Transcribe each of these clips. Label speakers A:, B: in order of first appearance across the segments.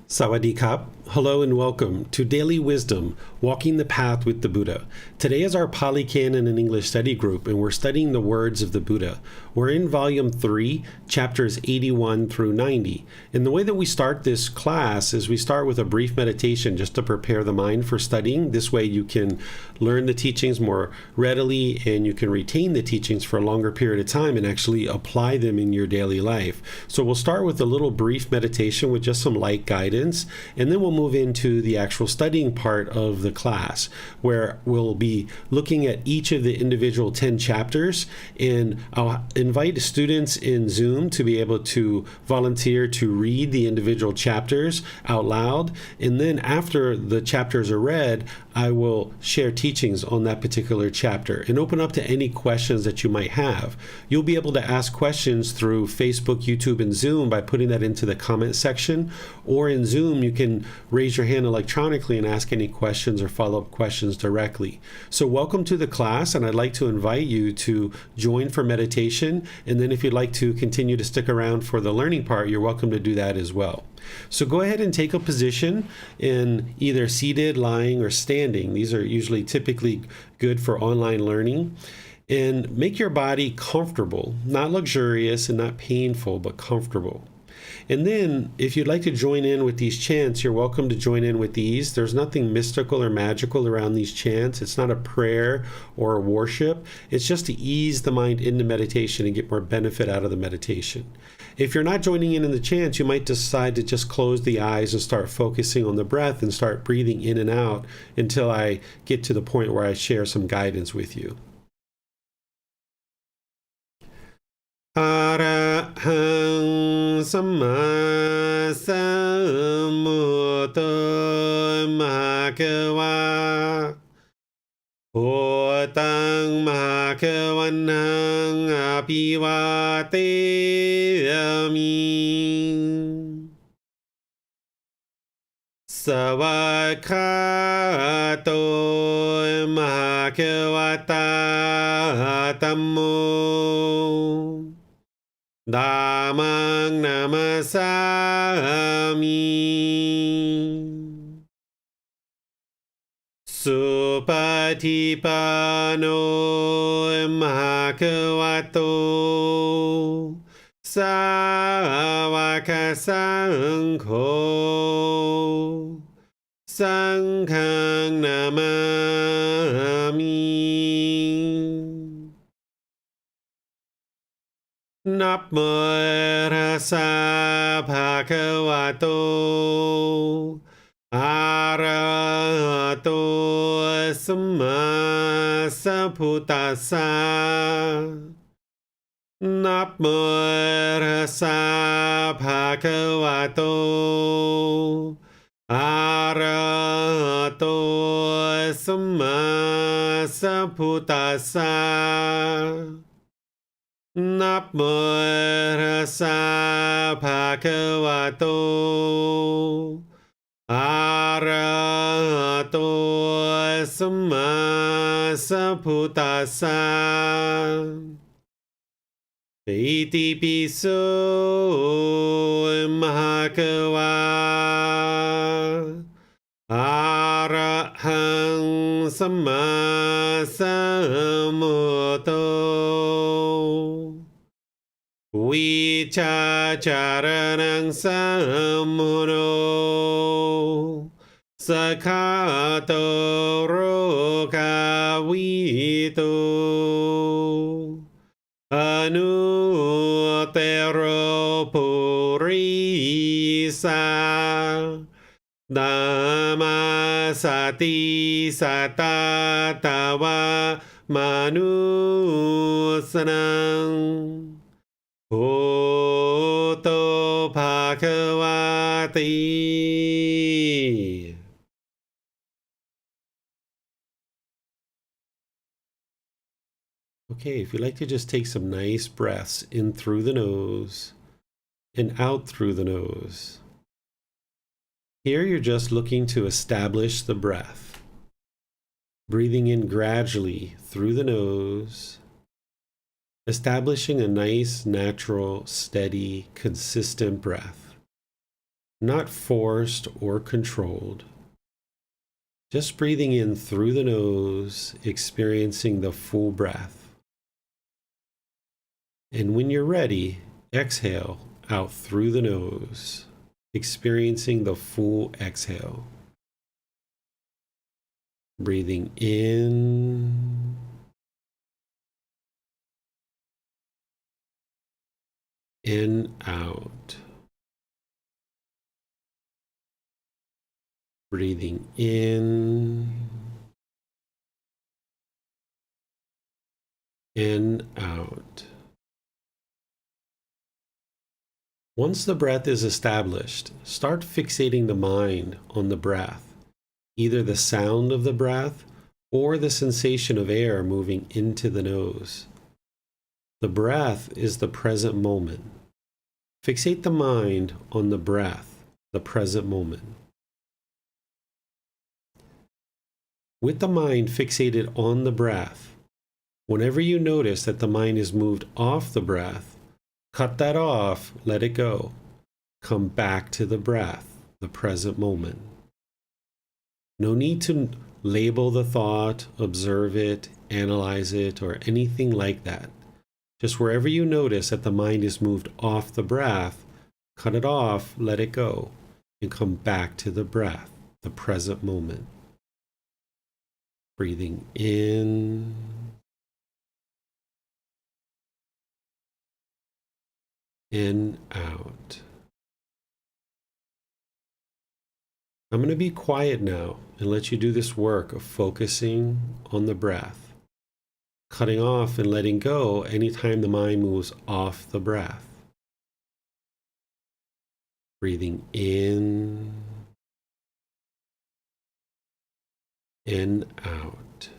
A: Sawadee-kap. Hello and welcome to Daily Wisdom, Walking the Path with the Buddha. Today is our Pali Canon and English study group, and we're studying the words of the Buddha. We're in Volume 3, Chapters 81 through 90. And the way that we start this class is we start with a brief meditation just to prepare the mind for studying. This way you can learn the teachings more readily and you can retain the teachings for a longer period of time and actually apply them in your daily life. So we'll start with a little brief meditation with just some light guidance, and then we'll move into the actual studying part of the class, where we'll be looking at each of the individual 10 chapters, and I'll invite students in Zoom to be able to volunteer to read the individual chapters out loud, and then after the chapters are read, I will share teachings on that particular chapter and open up to any questions that you might have. You'll be able to ask questions through Facebook, YouTube, and Zoom by putting that into the comment section, or in Zoom you can raise your hand electronically and ask any questions or follow-up questions directly. So welcome to the class, and I'd like to invite you to join for meditation, and then if you'd like to continue to stick around for the learning part, you're welcome to do that as well. So go ahead and take a position in either seated, lying, or standing. These are usually typically good for online learning. And make your body comfortable, not luxurious and not painful, but comfortable. And then, if you'd like to join in with these chants, you're welcome to join in with these. There's nothing mystical or magical around these chants. It's not a prayer or a worship. It's just to ease the mind into meditation and get more benefit out of the meditation. If you're not joining in the chants, you might decide to just close the eyes and start focusing on the breath and start breathing in and out until I get to the point where I share some guidance with you. Arahang Samma Sambuddho Bhagava Bhutang Bhagavanang Abhivateyami Savakhato Bhagavata Dhammo Dhammang namasami Supatipano bhagavato Sāvaka Saṅkho Saṅghang namami Namo tassa bhagavato arahato samma sambuddhassa. Namo tassa bhagavato arahato samma sambuddhassa. Namo tassa bhagavato arahato samma sambuddhassa. Iti piso bhagava arahang samma sambuddho Vicacaranang sammuno Sakhato rokavito Anutero purisa Dhammasati satatava manusanang Bhutto Bhagavati. Okay, if you'd like to just take some nice breaths in through the nose and out through the nose. Here you're just looking to establish the breath. Breathing in gradually through the nose, establishing a nice, natural, steady, consistent breath. not forced or controlled. Just breathing in through the nose, experiencing the full breath. And when you're ready, exhale out through the nose, experiencing the full exhale. Breathing in and out. Breathing in and out. Once the breath is established, start fixating the mind on the breath, either the sound of the breath or the sensation of air moving into the nose. The breath is the present moment. Fixate the mind on the breath, the present moment. With the mind fixated on the breath, whenever you notice that the mind is moved off the breath, cut that off, let it go. Come back to the breath, the present moment. No need to label the thought, observe it, analyze it, or anything like that. Just wherever you notice that the mind is moved off the breath, cut it off, let it go, and come back to the breath, the present moment. Breathing in and out. I'm going to be quiet now and let you do this work of focusing on the breath, cutting off and letting go anytime the mind moves off the breath. Breathing in and out.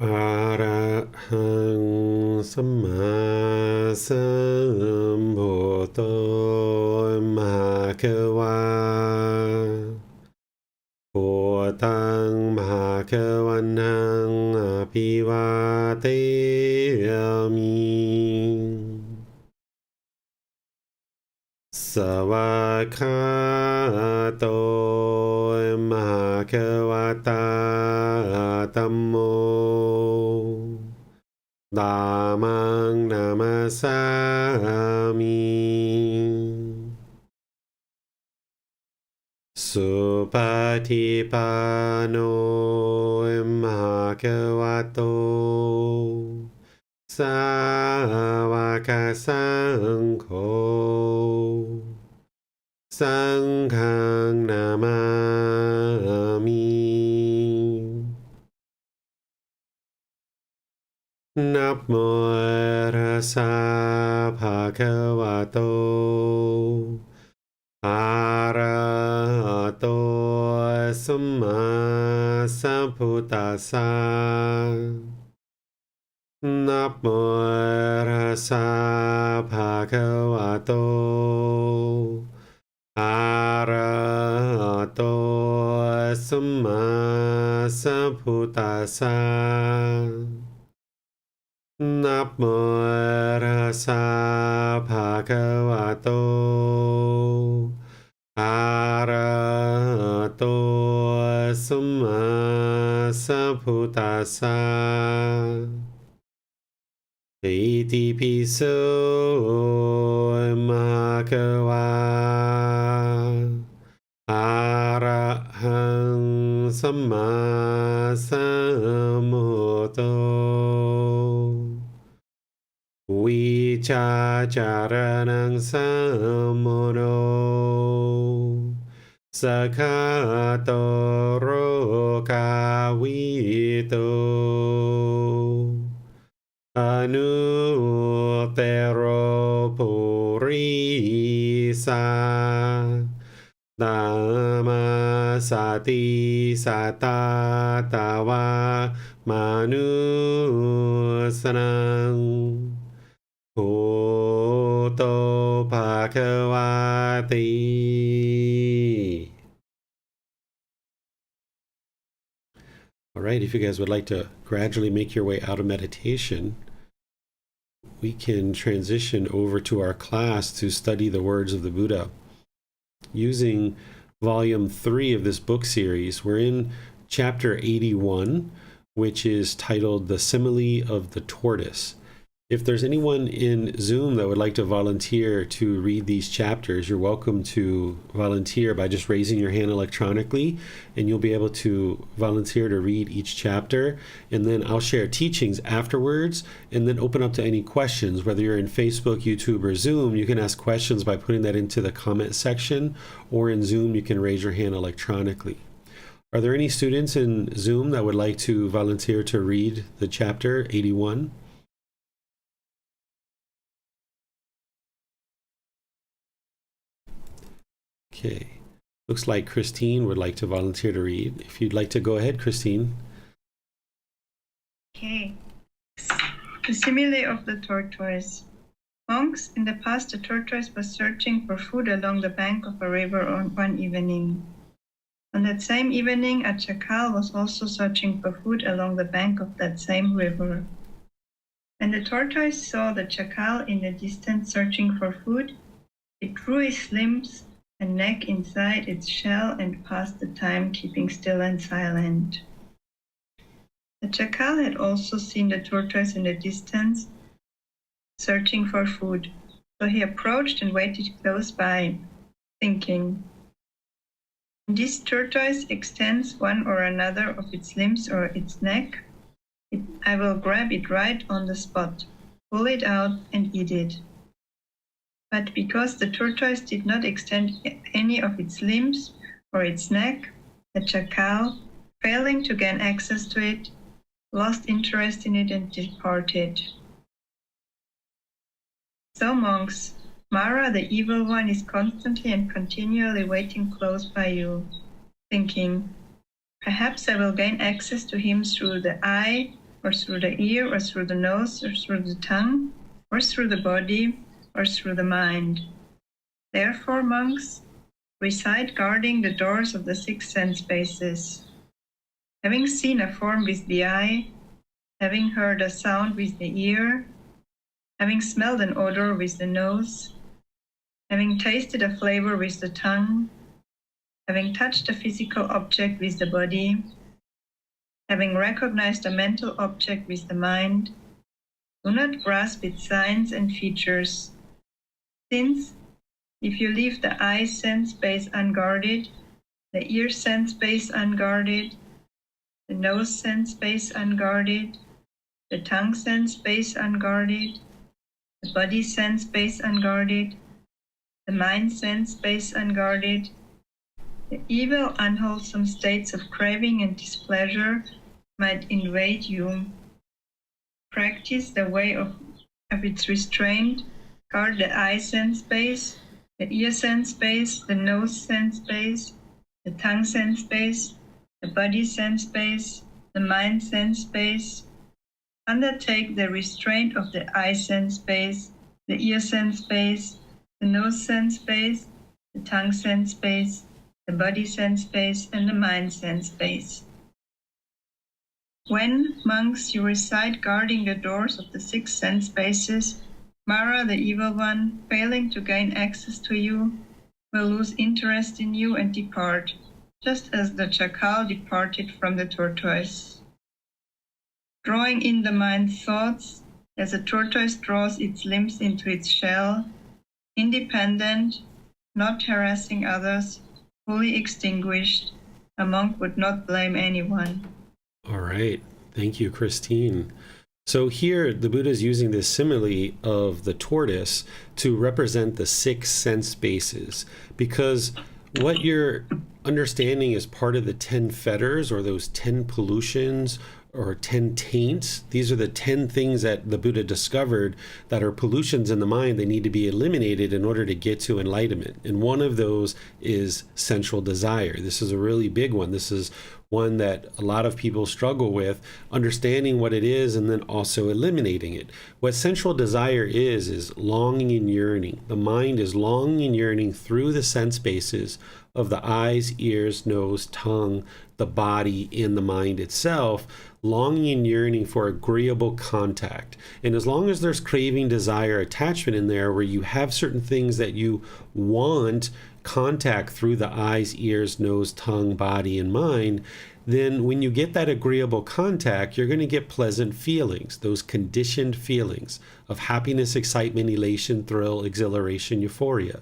A: อะระหังสัมมาสัมพุทโธมหาควาพุทธังมหาควันหังอภิวาเทมิสวากขาโตมหาควตาธัมโมธัมมังนามัสสามิสุปฏิปันโนมหาควโตสาวกสังโฆสังฆังนามามินะโมตัสสะภะคะวะโตอะระหะโตสัมมาสัมพุทธัสสะนะโมตัสสะภะคะวะโตอะระหะโตสัมมาสัมพุทธัสสะนะโมตัสสะภะคะวะโตอะระหะโตสัมมาสัมพุทธัสสะอิติปิโสมะคะวะอะระหังสัมมาสัมพุทโธวิชาจารณังสัมโมโนสัคคะโตโรกาวิโตอนุเตโรปุริสาตัมมาสติสัตตาตาวามนุสนังพุทโธภควาติ All right, if you guys would like to gradually make your way out of meditation, we can transition over to our class to study the words of the Buddha. Using volume 3 of this book series, we're in chapter 81, which is titled The Simile of the Tortoise. If there's anyone in Zoom that would like to volunteer to read these chapters, you're welcome to volunteer by just raising your hand electronically, and you'll be able to volunteer to read each chapter. And then I'll share teachings afterwards and then open up to any questions. Whether you're in Facebook, YouTube, or Zoom, you can ask questions by putting that into the comment section, or in Zoom, you can raise your hand electronically. Are there any students in Zoom that would like to volunteer to read the chapter 81? Okay, looks like Christine would like to volunteer to read. If you'd like to go ahead, Christine.
B: Okay. The simile of the tortoise. Monks, in the past the tortoise was searching for food along the bank of a river on one evening. On that same evening, a jackal was also searching for food along the bank of that same river. When the tortoise saw the jackal in the distance searching for food, it drew its limbs and neck inside its shell and passed the time keeping still and silent. The jackal had also seen the tortoise in the distance searching for food, so he approached and waited close by, thinking, "When this tortoise extends one or another of its limbs or its neck, I will grab it right on the spot, pull it out and eat it." But because the tortoise did not extend any of its limbs or its neck, the jackal, failing to gain access to it, lost interest in it and departed. So monks, Mara the evil one is constantly and continually waiting close by you, thinking, "Perhaps I will gain access to him through the eye or through the ear, or through the nose, or through the tongue, or through the body, or through the mind. Therefore, monks, recite guarding the doors of the 6 sense spaces. Having seen a form with the eye, having heard a sound with the ear, having smelled an odor with the nose, having tasted a flavor with the tongue, having touched a physical object with the body, having recognized a mental object with the mind, do not grasp its signs and features, since if you leave the eye sense space unguarded, the ear sense space unguarded, the nose sense space unguarded, the tongue sense space unguarded, the body sense space unguarded, the mind sense space unguarded, the evil, unwholesome states of craving and displeasure might invade you. Practice the way of its restraint. Guard the eye sense space, the ear sense space, the nose sense space, the tongue sense space, the body sense space, the mind sense space. Undertake the restraint of the eye sense space, the ear sense space, the nose sense space, the tongue sense space, the body sense space, and the mind sense space. When, monks, you recite guarding the doors of the 6 sense spaces, Mara, the evil one, failing to gain access to you, will lose interest in you and depart, just as the jackal departed from the tortoise. Drawing in the mind's thoughts, as a tortoise draws its limbs into its shell, independent, not harassing others, fully extinguished, a monk would not blame anyone.
A: All right. Thank you, Christine. So here, the Buddha is using this simile of the tortoise to represent the 6 sense spaces, because what you're understanding is part of the 10 fetters, or those 10 pollutions, or 10 taints. These are the 10 things that the Buddha discovered that are pollutions in the mind. They need to be eliminated in order to get to enlightenment. And one of those is sensual desire. This is a really big one. This is one that a lot of people struggle with, understanding what it is and then also eliminating it. What sensual desire is longing and yearning. The mind is longing and yearning through the sense bases of the eyes, ears, nose, tongue, the body, and the mind itself, longing and yearning for agreeable contact. And as long as there's craving, desire, attachment in there, where you have certain things that you want contact through the eyes, ears, nose, tongue, body, and mind, then when you get that agreeable contact, you're going to get pleasant feelings, those conditioned feelings of happiness, excitement, elation, thrill, exhilaration, euphoria.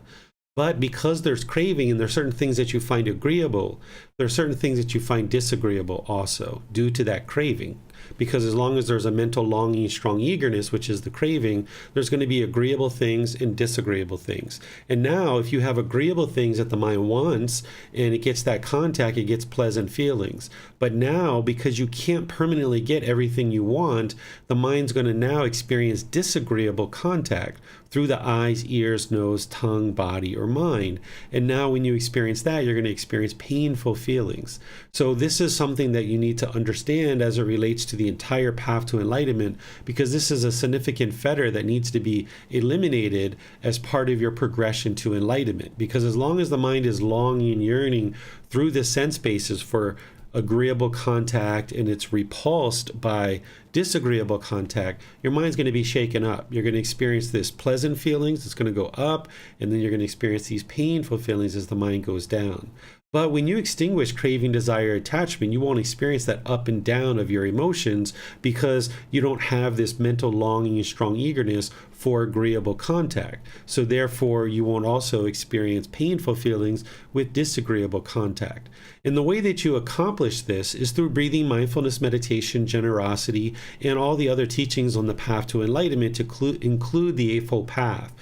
A: But because there's craving and there's certain things that you find agreeable, there are certain things that you find disagreeable also due to that craving. Because as long as there's a mental longing, strong eagerness, which is the craving, there's going to be agreeable things and disagreeable things. And now if you have agreeable things that the mind wants and it gets that contact, it gets pleasant feelings. But now, because you can't permanently get everything you want, the mind's going to now experience disagreeable contact through the eyes, ears, nose, tongue, body, or mind. And now when you experience that, you're going to experience painful feelings. So this is something that you need to understand as it relates to the entire path to enlightenment, because this is a significant fetter that needs to be eliminated as part of your progression to enlightenment. Because as long as the mind is longing and yearning through the sense bases for agreeable contact and it's repulsed by disagreeable contact, your mind's going to be shaken up. You're going to experience this pleasant feelings, it's going to go up, and then you're going to experience these painful feelings as the mind goes down. But when you extinguish craving, desire, attachment, you won't experience that up and down of your emotions, because you don't have this mental longing and strong eagerness for agreeable contact. So therefore, you won't also experience painful feelings with disagreeable contact. And the way that you accomplish this is through breathing, mindfulness, meditation, generosity, and all the other teachings on the path to enlightenment to include the Eightfold Path.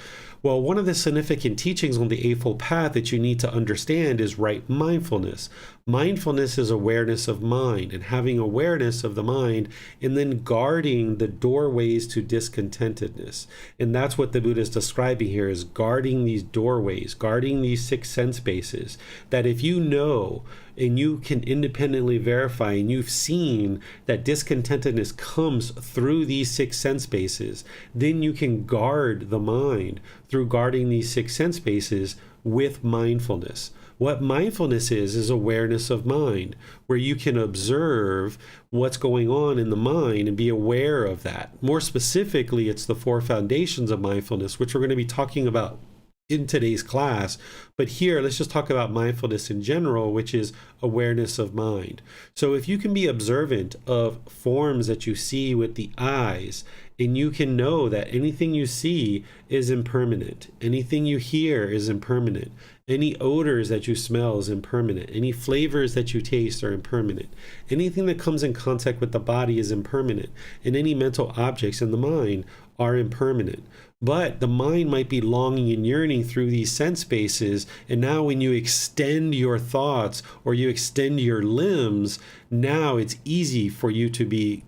A: Well, one of the significant teachings on the Eightfold Path that you need to understand is right mindfulness. Mindfulness is awareness of mind, and having awareness of the mind and then guarding the doorways to discontentedness. And that's what the Buddha is describing here, is guarding these doorways, guarding these 6 sense bases. That if you know and you can independently verify, and you've seen that discontentedness comes through these six sense bases, then you can guard the mind through guarding these six sense bases with mindfulness. What mindfulness is awareness of mind, where you can observe what's going on in the mind and be aware of that. More specifically, it's the four foundations of mindfulness, which we're going to be talking about in today's class. But here, let's just talk about mindfulness in general, which is awareness of mind. So if you can be observant of forms that you see with the eyes, and you can know that anything you see is impermanent, anything you hear is impermanent, any odors that you smell is impermanent, any flavors that you taste are impermanent, anything that comes in contact with the body is impermanent, and any mental objects in the mind are impermanent. But the mind might be longing and yearning through these sense bases, and now when you extend your thoughts or you extend your limbs, now it's easy for you to be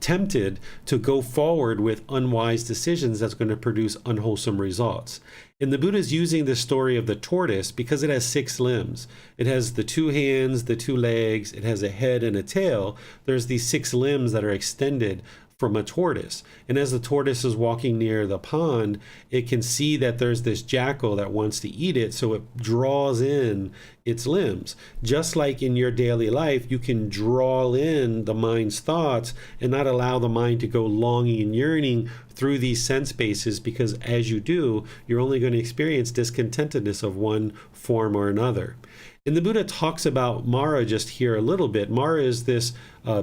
A: tempted to go forward with unwise decisions that's going to produce unwholesome results. And the Buddha is using the story of the tortoise because it has six limbs. It has the two hands, the two legs, it has a head and a tail. There's these six limbs that are extended from a tortoise. And as the tortoise is walking near the pond, it can see that there's this jackal that wants to eat it, so it draws in its limbs. Just like in your daily life, you can draw in the mind's thoughts and not allow the mind to go longing and yearning through these sense bases, because as you do, you're only going to experience discontentedness of one form or another. And the Buddha talks about Mara just here a little bit. Mara is this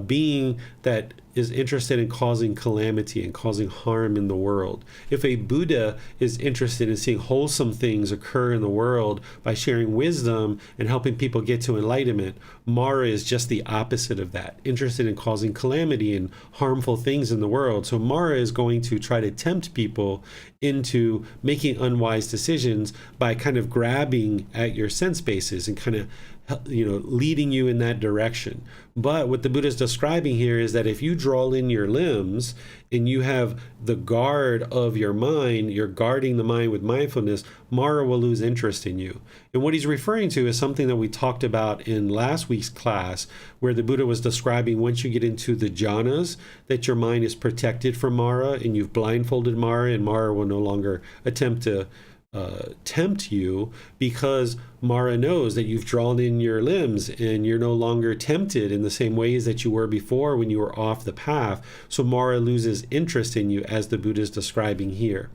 A: being that is interested in causing calamity and causing harm in the world. If a Buddha is interested in seeing wholesome things occur in the world by sharing wisdom and helping people get to enlightenment, Mara is just the opposite of that, interested in causing calamity and harmful things in the world. So Mara is going to try to tempt people into making unwise decisions by kind of grabbing at your sense bases and kind of leading you in that direction. But what the Buddha is describing here is that if you draw in your limbs and you have the guard of your mind, you're guarding the mind with mindfulness, Mara will lose interest in you. And what he's referring to is something that we talked about in last week's class, where the Buddha was describing once you get into the jhanas, that your mind is protected from Mara, and you've blindfolded Mara, and Mara will no longer attempt to tempt you, because Mara knows that you've drawn in your limbs and you're no longer tempted in the same ways that you were before when you were off the path. So Mara loses interest in you, as the Buddha is describing here.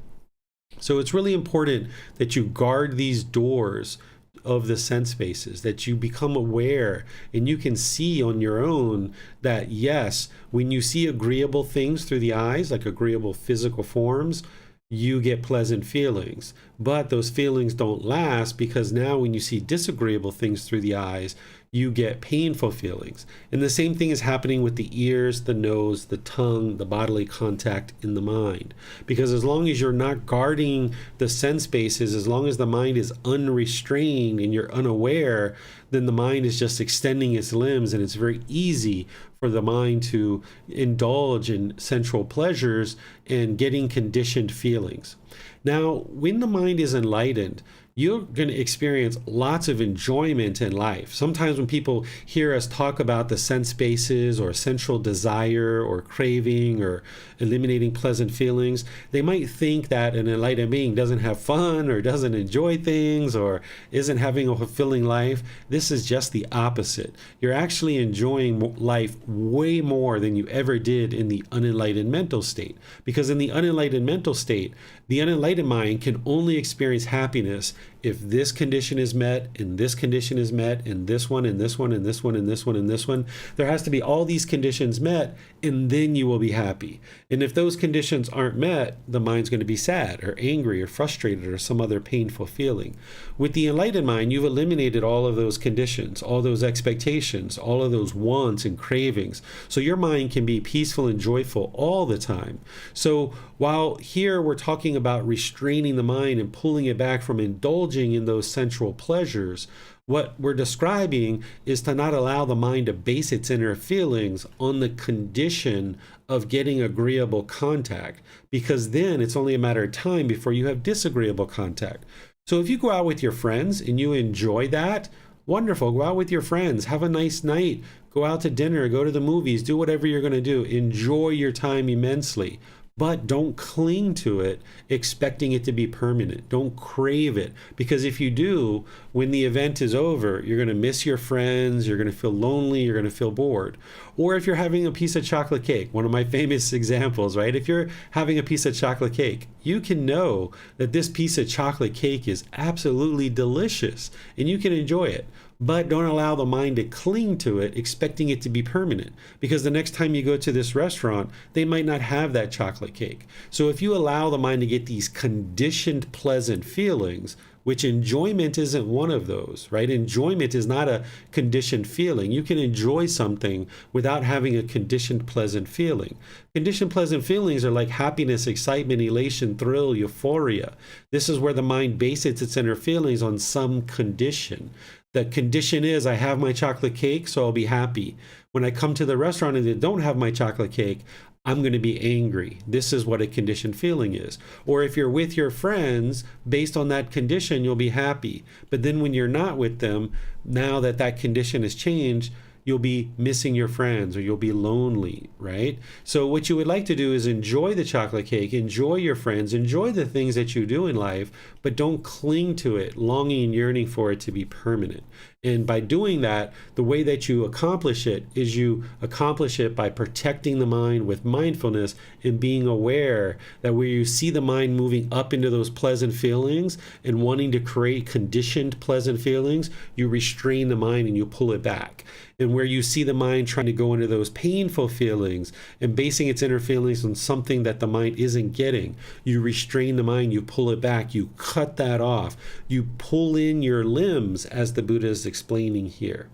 A: So it's really important that you guard these doors of the sense spaces, that you become aware and you can see on your own that, yes, when you see agreeable things through the eyes, like agreeable physical forms, you get pleasant feelings. But those feelings don't last, because now when you see disagreeable things through the eyes, you get painful feelings. And the same thing is happening with the ears, the nose, the tongue, the bodily contact in the mind. Because as long as you're not guarding the sense bases, as long as the mind is unrestrained and you're unaware, then the mind is just extending its limbs, and it's very easy for the mind to indulge in sensual pleasures and getting conditioned feelings. Now, when the mind is enlightened, you're going to experience lots of enjoyment in life. Sometimes when people hear us talk about the sense bases or sensual desire or craving or eliminating pleasant feelings, they might think that an enlightened being doesn't have fun or doesn't enjoy things or isn't having a fulfilling life. This is just the opposite. You're actually enjoying life way more than you ever did in the unenlightened mental state. Because in the unenlightened mental state, the unenlightened mind can only experience happiness if this condition is met, and this condition is met, and this one, and this one, and this one, and this one, and this one. There has to be all these conditions met, and then you will be happy. And if those conditions aren't met, the mind's going to be sad or angry or frustrated or some other painful feeling. With the enlightened mind, you've eliminated all of those conditions, all those expectations, all of those wants and cravings. So your mind can be peaceful and joyful all the time. So while here we're talking about restraining the mind and pulling it back from indulging in those sensual pleasures, what we're describing is to not allow the mind to base its inner feelings on the condition of getting agreeable contact, because then it's only a matter of time before you have disagreeable contact. So if you go out with your friends and you enjoy that, Wonderful. Go out with your friends. Have a nice night. Go out to dinner. Go to the movies. Do whatever you're going to do. Enjoy your time immensely. But don't cling to it expecting it to be permanent. Don't crave it. Because if you do, when the event is over, you're going to miss your friends, you're going to feel lonely, you're going to feel bored. Or if you're having a piece of chocolate cake, one of my famous examples, right? If you're having a piece of chocolate cake, you can know that this piece of chocolate cake is absolutely delicious and you can enjoy it. But don't allow the mind to cling to it, expecting it to be permanent. Because the next time you go to this restaurant, they might not have that chocolate cake. So if you allow the mind to get these conditioned pleasant feelings, which enjoyment isn't one of those, right? Enjoyment is not a conditioned feeling. You can enjoy something without having a conditioned pleasant feeling. Conditioned pleasant feelings are like happiness, excitement, elation, thrill, euphoria. This is where the mind bases its inner feelings on some condition. The condition is I have my chocolate cake, so I'll be happy. When I come to the restaurant and they don't have my chocolate cake, I'm going to be angry. This is what a conditioned feeling is. Or if you're with your friends, based on that condition, you'll be happy. But then when you're not with them, now that that condition has changed, you'll be missing your friends or you'll be lonely, right? So what you would like to do is enjoy the chocolate cake, enjoy your friends, enjoy the things that you do in life, but don't cling to it, longing and yearning for it to be permanent. And by doing that, the way that you accomplish it is you accomplish it by protecting the mind with mindfulness and being aware that where you see the mind moving up into those pleasant feelings and wanting to create conditioned pleasant feelings, you restrain the mind and you pull it back. And where you see the mind trying to go into those painful feelings and basing its inner feelings on something that the mind isn't getting, you restrain the mind, you pull it back, you cut that off, you pull in your limbs, as the Buddha is explaining here.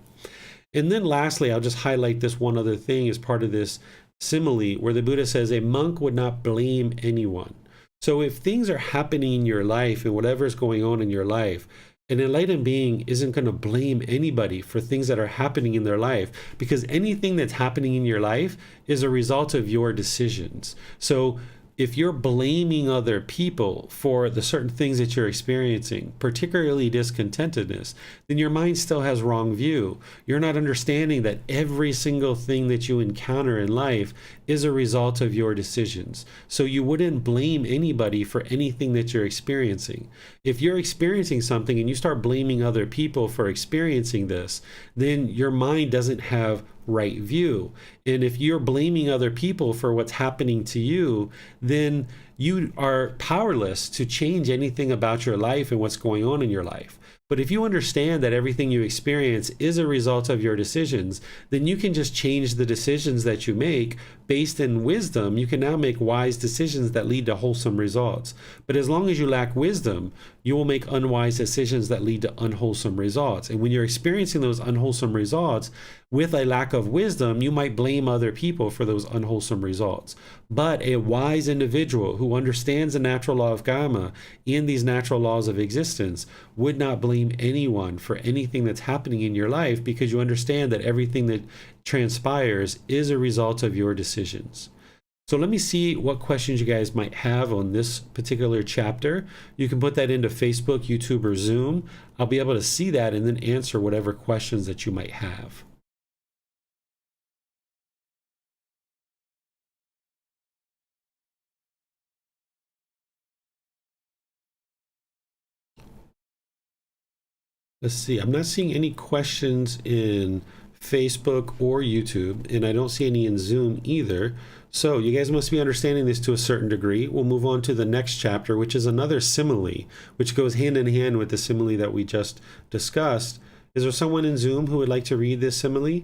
A: And then lastly, I'll just highlight this one other thing as part of this simile where the Buddha says a monk would not blame anyone. So if things are happening in your life and whatever is going on in your life, an enlightened being isn't going to blame anybody for things that are happening in their life, because anything that's happening in your life is a result of your decisions. So if you're blaming other people for the certain things that you're experiencing, particularly discontentedness, then your mind still has wrong view. You're not understanding that every single thing that you encounter in life is a result of your decisions. So you wouldn't blame anybody for anything that you're experiencing. If you're experiencing something and you start blaming other people for experiencing this, then your mind doesn't have right view. And if you're blaming other people for what's happening to you, then you are powerless to change anything about your life and what's going on in your life. But if you understand that everything you experience is a result of your decisions, then you can just change the decisions that you make based in wisdom. You can now make wise decisions that lead to wholesome results. But as long as you lack wisdom, you will make unwise decisions that lead to unwholesome results. And when you're experiencing those unwholesome results with a lack of wisdom, you might blame other people for those unwholesome results. But a wise individual who understands the natural law of karma and these natural laws of existence would not blame anyone for anything that's happening in your life, because you understand that everything that transpires is a result of your decisions. So let me see what questions you guys might have on this particular chapter. You can put that into Facebook, YouTube, or Zoom. I'll be able to see that and then answer whatever questions that you might have. Let's see. I'm not seeing any questions in Facebook or YouTube, and I don't see any in Zoom either. So you guys must be understanding this to a certain degree. We'll move on to the next chapter, which is another simile, which goes hand in hand with the simile that we just discussed. Is there someone in Zoom who would like to read this simile?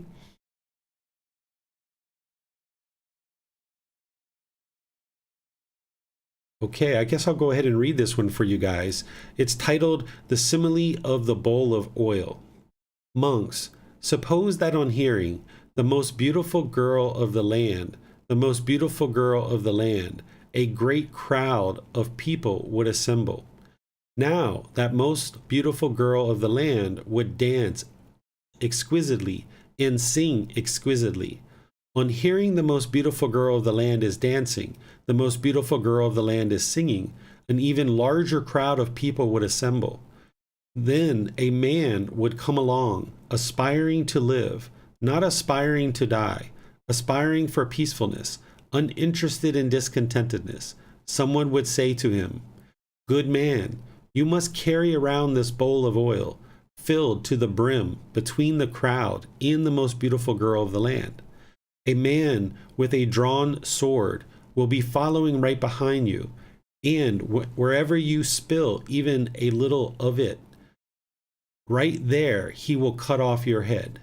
A: Okay, I guess I'll go ahead and read this one for you guys. It's titled The Simile of the Bowl of Oil. Monks, suppose that on hearing, the most beautiful girl of the land, the most beautiful girl of the land, a great crowd of people would assemble. Now, that most beautiful girl of the land would dance exquisitely and sing exquisitely. On hearing the most beautiful girl of the land is dancing, the most beautiful girl of the land is singing, an even larger crowd of people would assemble. Then a man would come along, aspiring to live, not aspiring to die, aspiring for peacefulness, uninterested in discontentedness. Someone would say to him, "Good man, you must carry around this bowl of oil, filled to the brim between the crowd and the most beautiful girl of the land. A man with a drawn sword will be following right behind you, and wherever you spill even a little of it, right there he will cut off your head."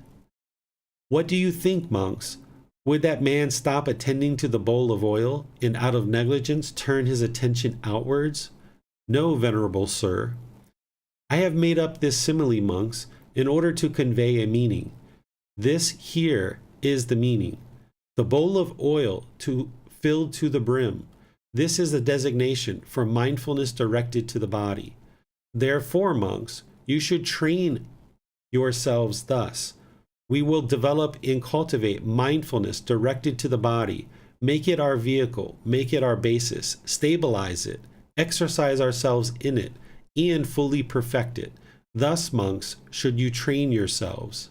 A: What do you think, monks? Would that man stop attending to the bowl of oil and out of negligence turn his attention outwards? No, venerable sir. I have made up this simile, monks, in order to convey a meaning. This here is the meaning. The bowl of oil filled to the brim. This is a designation for mindfulness directed to the body. Therefore, monks, you should train yourselves thus. We will develop and cultivate mindfulness directed to the body, make it our vehicle, make it our basis, stabilize it, exercise ourselves in it, and fully perfect it. Thus, monks, should you train yourselves.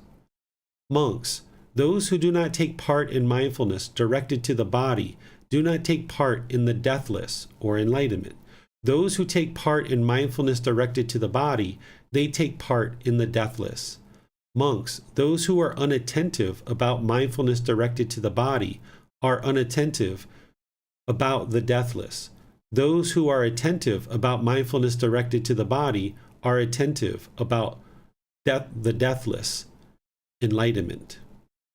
A: Monks, those who do not take part in mindfulness directed to the body do not take part in the deathless or enlightenment. Those who take part in mindfulness directed to the body, they take part in the deathless. Monks, those who are unattentive about mindfulness directed to the body are unattentive about the deathless. Those who are attentive about mindfulness directed to the body are attentive about the deathless enlightenment.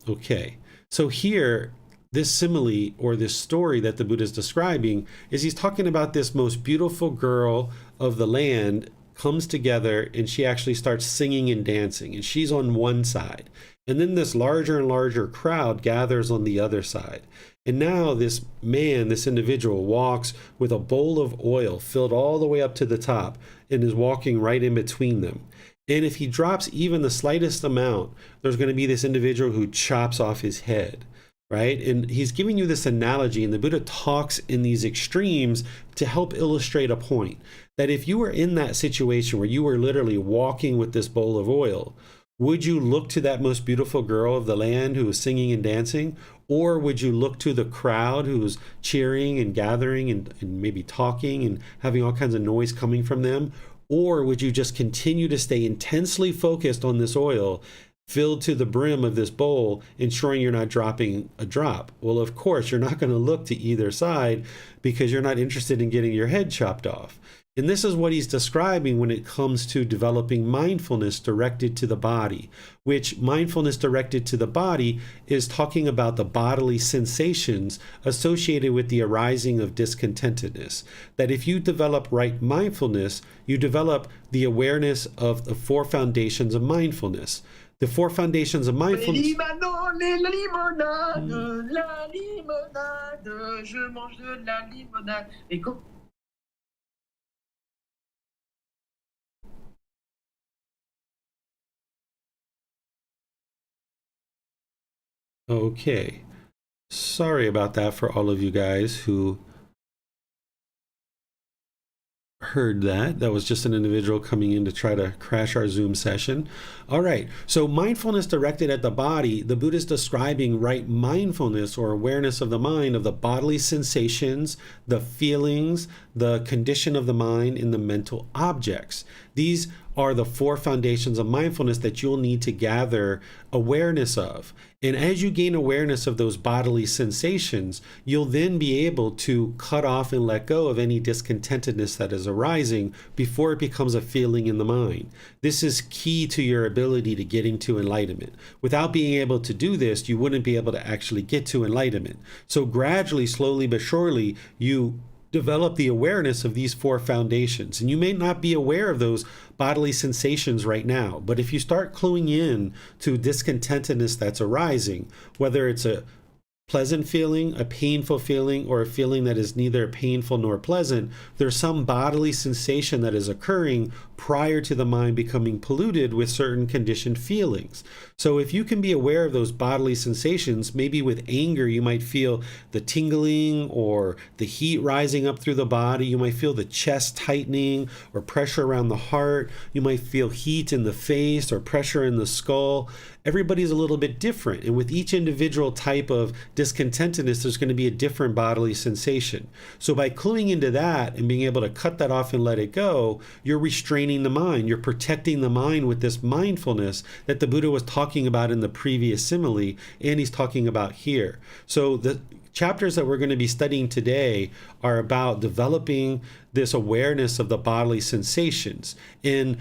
A: Okay, so here, this simile or this story that the Buddha is describing is he's talking about this most beautiful girl of the land comes together and she actually starts singing and dancing, and she's on one side. And then this larger and larger crowd gathers on the other side. And now this man, this individual, walks with a bowl of oil filled all the way up to the top and is walking right in between them. And if he drops even the slightest amount, there's going to be this individual who chops off his head, right? And he's giving you this analogy, and the Buddha talks in these extremes to help illustrate a point. That if you were in that situation where you were literally walking with this bowl of oil, would you look to that most beautiful girl of the land who was singing and dancing? Or would you look to the crowd who's cheering and gathering and maybe talking and having all kinds of noise coming from them? Or would you just continue to stay intensely focused on this oil filled to the brim of this bowl, ensuring you're not dropping a drop? Well, of course, you're not going to look to either side because you're not interested in getting your head chopped off. And this is what he's describing when it comes to developing mindfulness directed to the body, which mindfulness directed to the body is talking about the bodily sensations associated with the arising of discontentedness. That if you develop right mindfulness, you develop the awareness of the four foundations of mindfulness. The four foundations of mindfulness. Okay, sorry about that for all of you guys who heard that. That was just an individual coming in to try to crash our Zoom session. All right, so mindfulness directed at the body, the Buddha is describing right mindfulness or awareness of the mind of the bodily sensations, the feelings, the condition of the mind, and the mental objects. These are the four foundations of mindfulness that you'll need to gather awareness of. And as you gain awareness of those bodily sensations, you'll then be able to cut off and let go of any discontentedness that is arising before it becomes a feeling in the mind. This is key to your ability to getting to enlightenment. Without being able to do this, you wouldn't be able to actually get to enlightenment. So gradually, slowly but surely, you develop the awareness of these four foundations. And you may not be aware of those bodily sensations right now, but if you start cluing in to discontentedness that's arising, whether it's a pleasant feeling, a painful feeling, or a feeling that is neither painful nor pleasant, there's some bodily sensation that is occurring prior to the mind becoming polluted with certain conditioned feelings. So if you can be aware of those bodily sensations, maybe with anger, you might feel the tingling or the heat rising up through the body. You might feel the chest tightening or pressure around the heart. You might feel heat in the face or pressure in the skull. Everybody's a little bit different. And with each individual type of discontentedness, there's going to be a different bodily sensation. So by cluing into that and being able to cut that off and let it go, you're restraining the mind. You're protecting the mind with this mindfulness that the Buddha was talking about in the previous simile, and he's talking about here. So the chapters that we're going to be studying today are about developing this awareness of the bodily sensations. And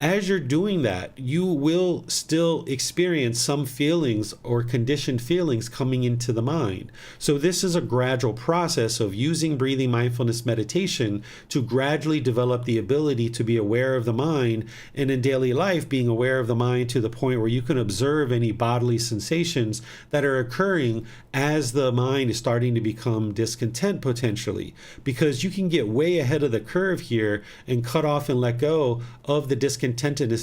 A: as you're doing that, you will still experience some feelings or conditioned feelings coming into the mind. So this is a gradual process of using breathing mindfulness meditation to gradually develop the ability to be aware of the mind, and in daily life being aware of the mind to the point where you can observe any bodily sensations that are occurring as the mind is starting to become discontent potentially, because you can get way ahead of the curve here and cut off and let go of the discontentedness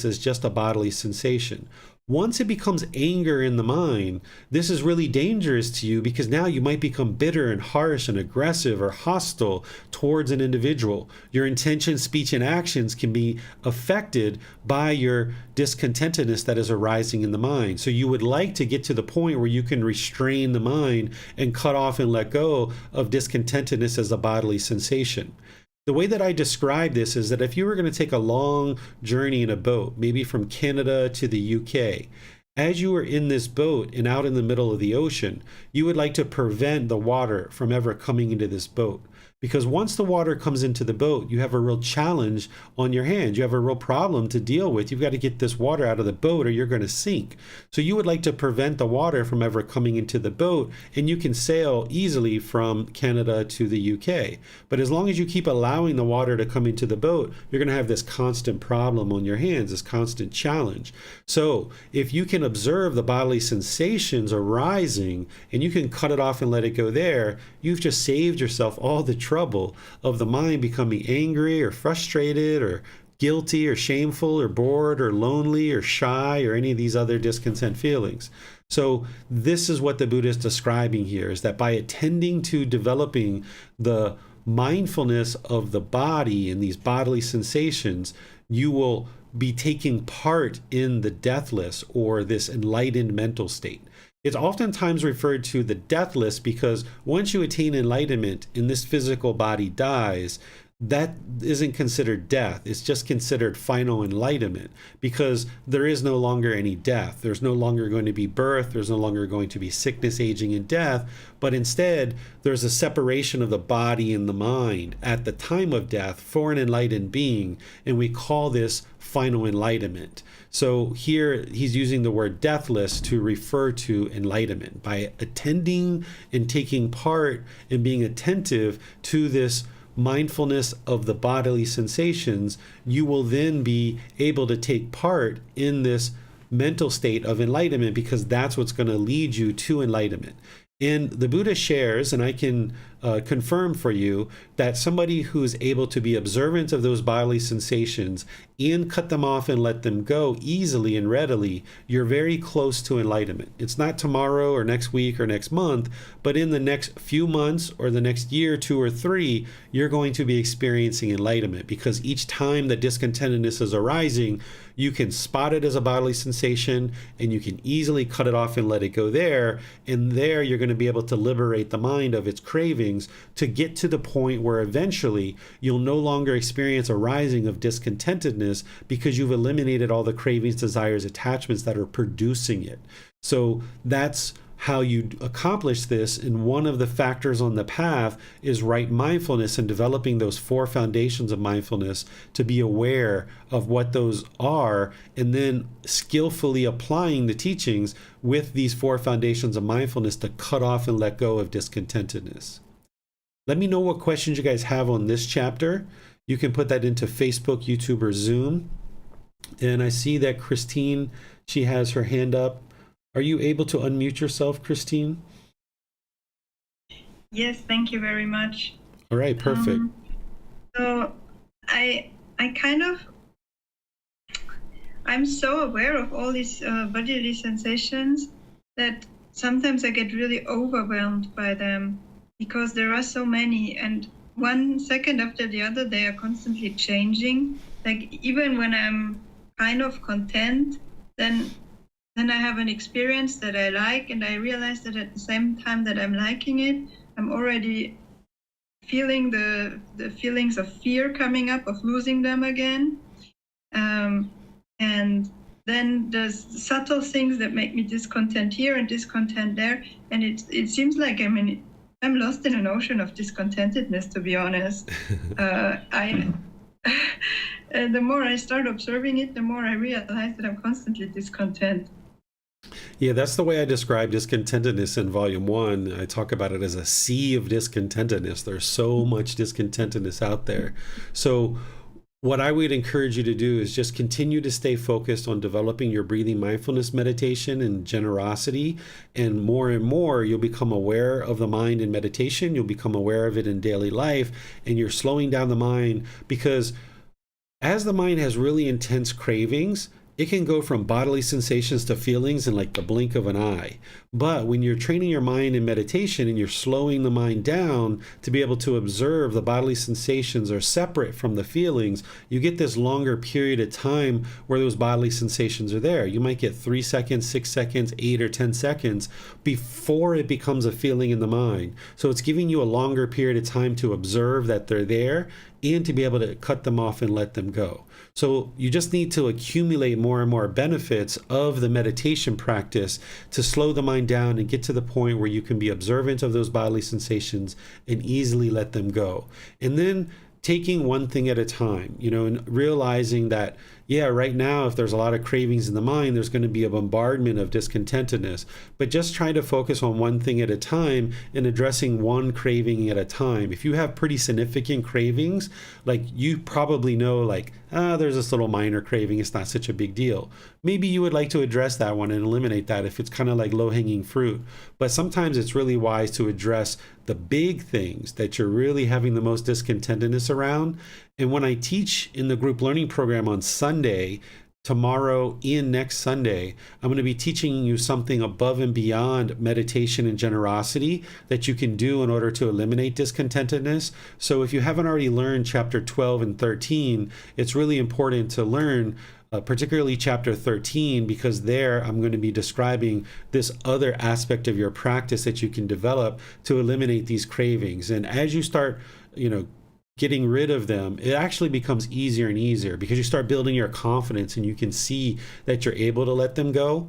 A: as just a bodily sensation. Once it becomes anger in the mind, this is really dangerous to you, because now you might become bitter and harsh and aggressive or hostile towards an individual. Your intention, speech, and actions can be affected by your discontentedness that is arising in the mind. So you would like to get to the point where you can restrain the mind and cut off and let go of discontentedness as a bodily sensation. The way that I describe this is that if you were going to take a long journey in a boat, maybe from Canada to the UK, as you are in this boat and out in the middle of the ocean, you would like to prevent the water from ever coming into this boat. Because once the water comes into the boat, you have a real challenge on your hands. You have a real problem to deal with. You've got to get this water out of the boat or you're going to sink. So you would like to prevent the water from ever coming into the boat, and you can sail easily from Canada to the UK. But as long as you keep allowing the water to come into the boat, you're going to have this constant problem on your hands, this constant challenge. So if you can observe the bodily sensations arising and you can cut it off and let it go there, you've just saved yourself all the trouble of the mind becoming angry or frustrated or guilty or shameful or bored or lonely or shy or any of these other discontent feelings. So this is what the Buddha is describing here, is that by attending to developing the mindfulness of the body and these bodily sensations, you will be taking part in the deathless or this enlightened mental state. It's oftentimes referred to the deathless because once you attain enlightenment and this physical body dies, that isn't considered death. It's just considered final enlightenment, because there is no longer any death. There's no longer going to be birth. There's no longer going to be sickness, aging, and death. But instead, there's a separation of the body and the mind at the time of death for an enlightened being, and we call this final enlightenment. So here he's using the word deathless to refer to enlightenment. By attending and taking part and being attentive to this mindfulness of the bodily sensations, you will then be able to take part in this mental state of enlightenment, because that's what's going to lead you to enlightenment. And the Buddha shares, and I can confirm for you, that somebody who's able to be observant of those bodily sensations and cut them off and let them go easily and readily, you're very close to enlightenment. It's not tomorrow or next week or next month, but in the next few months or the next year, 2 or 3, you're going to be experiencing enlightenment, because each time that discontentedness is arising, you can spot it as a bodily sensation and you can easily cut it off and let it go there. And there you're going to be able to liberate the mind of its cravings to get to the point where eventually you'll no longer experience a rising of discontentedness, because you've eliminated all the cravings, desires, attachments that are producing it. So that's how you accomplish this. And one of the factors on the path is right mindfulness and developing those 4 foundations of mindfulness to be aware of what those are, and then skillfully applying the teachings with these 4 foundations of mindfulness to cut off and let go of discontentedness. Let me know what questions you guys have on this chapter. You can put that into Facebook, YouTube, or Zoom. And I see that Christine, she has her hand up. Are you able to unmute yourself, Christine?
B: Yes, thank you very much.
A: All right, perfect.
B: So I kind of I'm so aware of all these bodily sensations that sometimes I get really overwhelmed by them because there are so many, and one second after the other, they are constantly changing. Like even when I'm kind of content, then I have an experience that I like, and I realize that at the same time that I'm liking it, I'm already feeling the feelings of fear coming up, of losing them again. And then there's subtle things that make me discontent here and discontent there. And it seems like I'm lost in an ocean of discontentedness, to be honest. The more I start observing it, the more I realize that I'm constantly discontent.
A: Yeah, that's the way I describe discontentedness in Volume 1. I talk about it as a sea of discontentedness. There's so much discontentedness out there. So what I would encourage you to do is just continue to stay focused on developing your breathing mindfulness meditation and generosity. And more, you'll become aware of the mind in meditation. You'll become aware of it in daily life. And you're slowing down the mind, because as the mind has really intense cravings, it can go from bodily sensations to feelings in like the blink of an eye. But when you're training your mind in meditation and you're slowing the mind down to be able to observe the bodily sensations are separate from the feelings, you get this longer period of time where those bodily sensations are there. You might get 3 seconds, 6 seconds, 8 or 10 seconds before it becomes a feeling in the mind. So it's giving you a longer period of time to observe that they're there and to be able to cut them off and let them go. So you just need to accumulate more and more benefits of the meditation practice to slow the mind down and get to the point where you can be observant of those bodily sensations and easily let them go. And then taking one thing at a time, and realizing that, yeah, right now, if there's a lot of cravings in the mind, there's going to be a bombardment of discontentedness. But just try to focus on one thing at a time and addressing one craving at a time. If you have pretty significant cravings, like you probably know, like, there's this little minor craving, it's not such a big deal. Maybe you would like to address that one and eliminate that if it's kind of like low-hanging fruit. But sometimes it's really wise to address the big things that you're really having the most discontentedness around. And when I teach in the group learning program on Sunday, tomorrow and next Sunday, I'm going to be teaching you something above and beyond meditation and generosity that you can do in order to eliminate discontentedness. So if you haven't already learned chapter 12 and 13, it's really important to learn particularly chapter 13, because there I'm going to be describing this other aspect of your practice that you can develop to eliminate these cravings. And as you start, getting rid of them, it actually becomes easier and easier because you start building your confidence and you can see that you're able to let them go.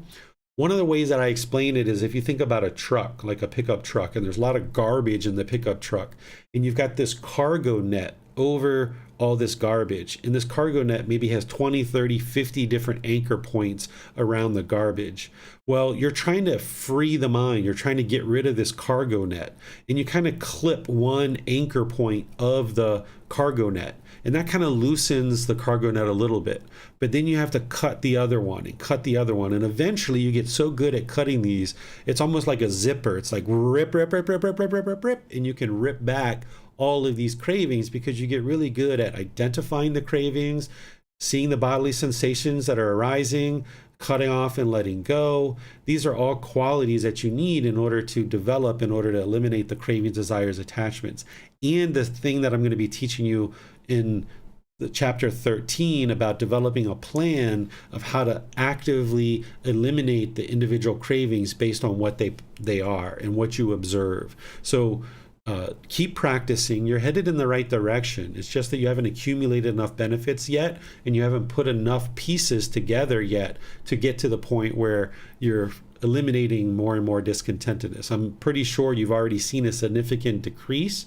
A: One of the ways that I explain it is if you think about a truck, like a pickup truck, and there's a lot of garbage in the pickup truck, and you've got this cargo net over all this garbage, and this cargo net maybe has 20, 30, 50 different anchor points around the garbage. Well, you're trying to free the mind, you're trying to get rid of this cargo net, and you kind of clip one anchor point of the cargo net, and that kind of loosens the cargo net a little bit. But then you have to cut the other one and cut the other one, and eventually you get so good at cutting these, it's almost like a zipper. It's like rip, rip, rip, rip, rip, rip, rip, rip, rip, and you can rip back all of these cravings because you get really good at identifying the cravings, seeing the bodily sensations that are arising, cutting off and letting go. These are all qualities that you need in order to develop, in order to eliminate the cravings, desires, attachments. And the thing that I'm going to be teaching you in the chapter 13 about developing a plan of how to actively eliminate the individual cravings based on what they are and what you observe. So keep practicing. You're headed in the right direction. It's just that you haven't accumulated enough benefits yet, and you haven't put enough pieces together yet to get to the point where you're eliminating more and more discontentedness. I'm pretty sure you've already seen a significant decrease,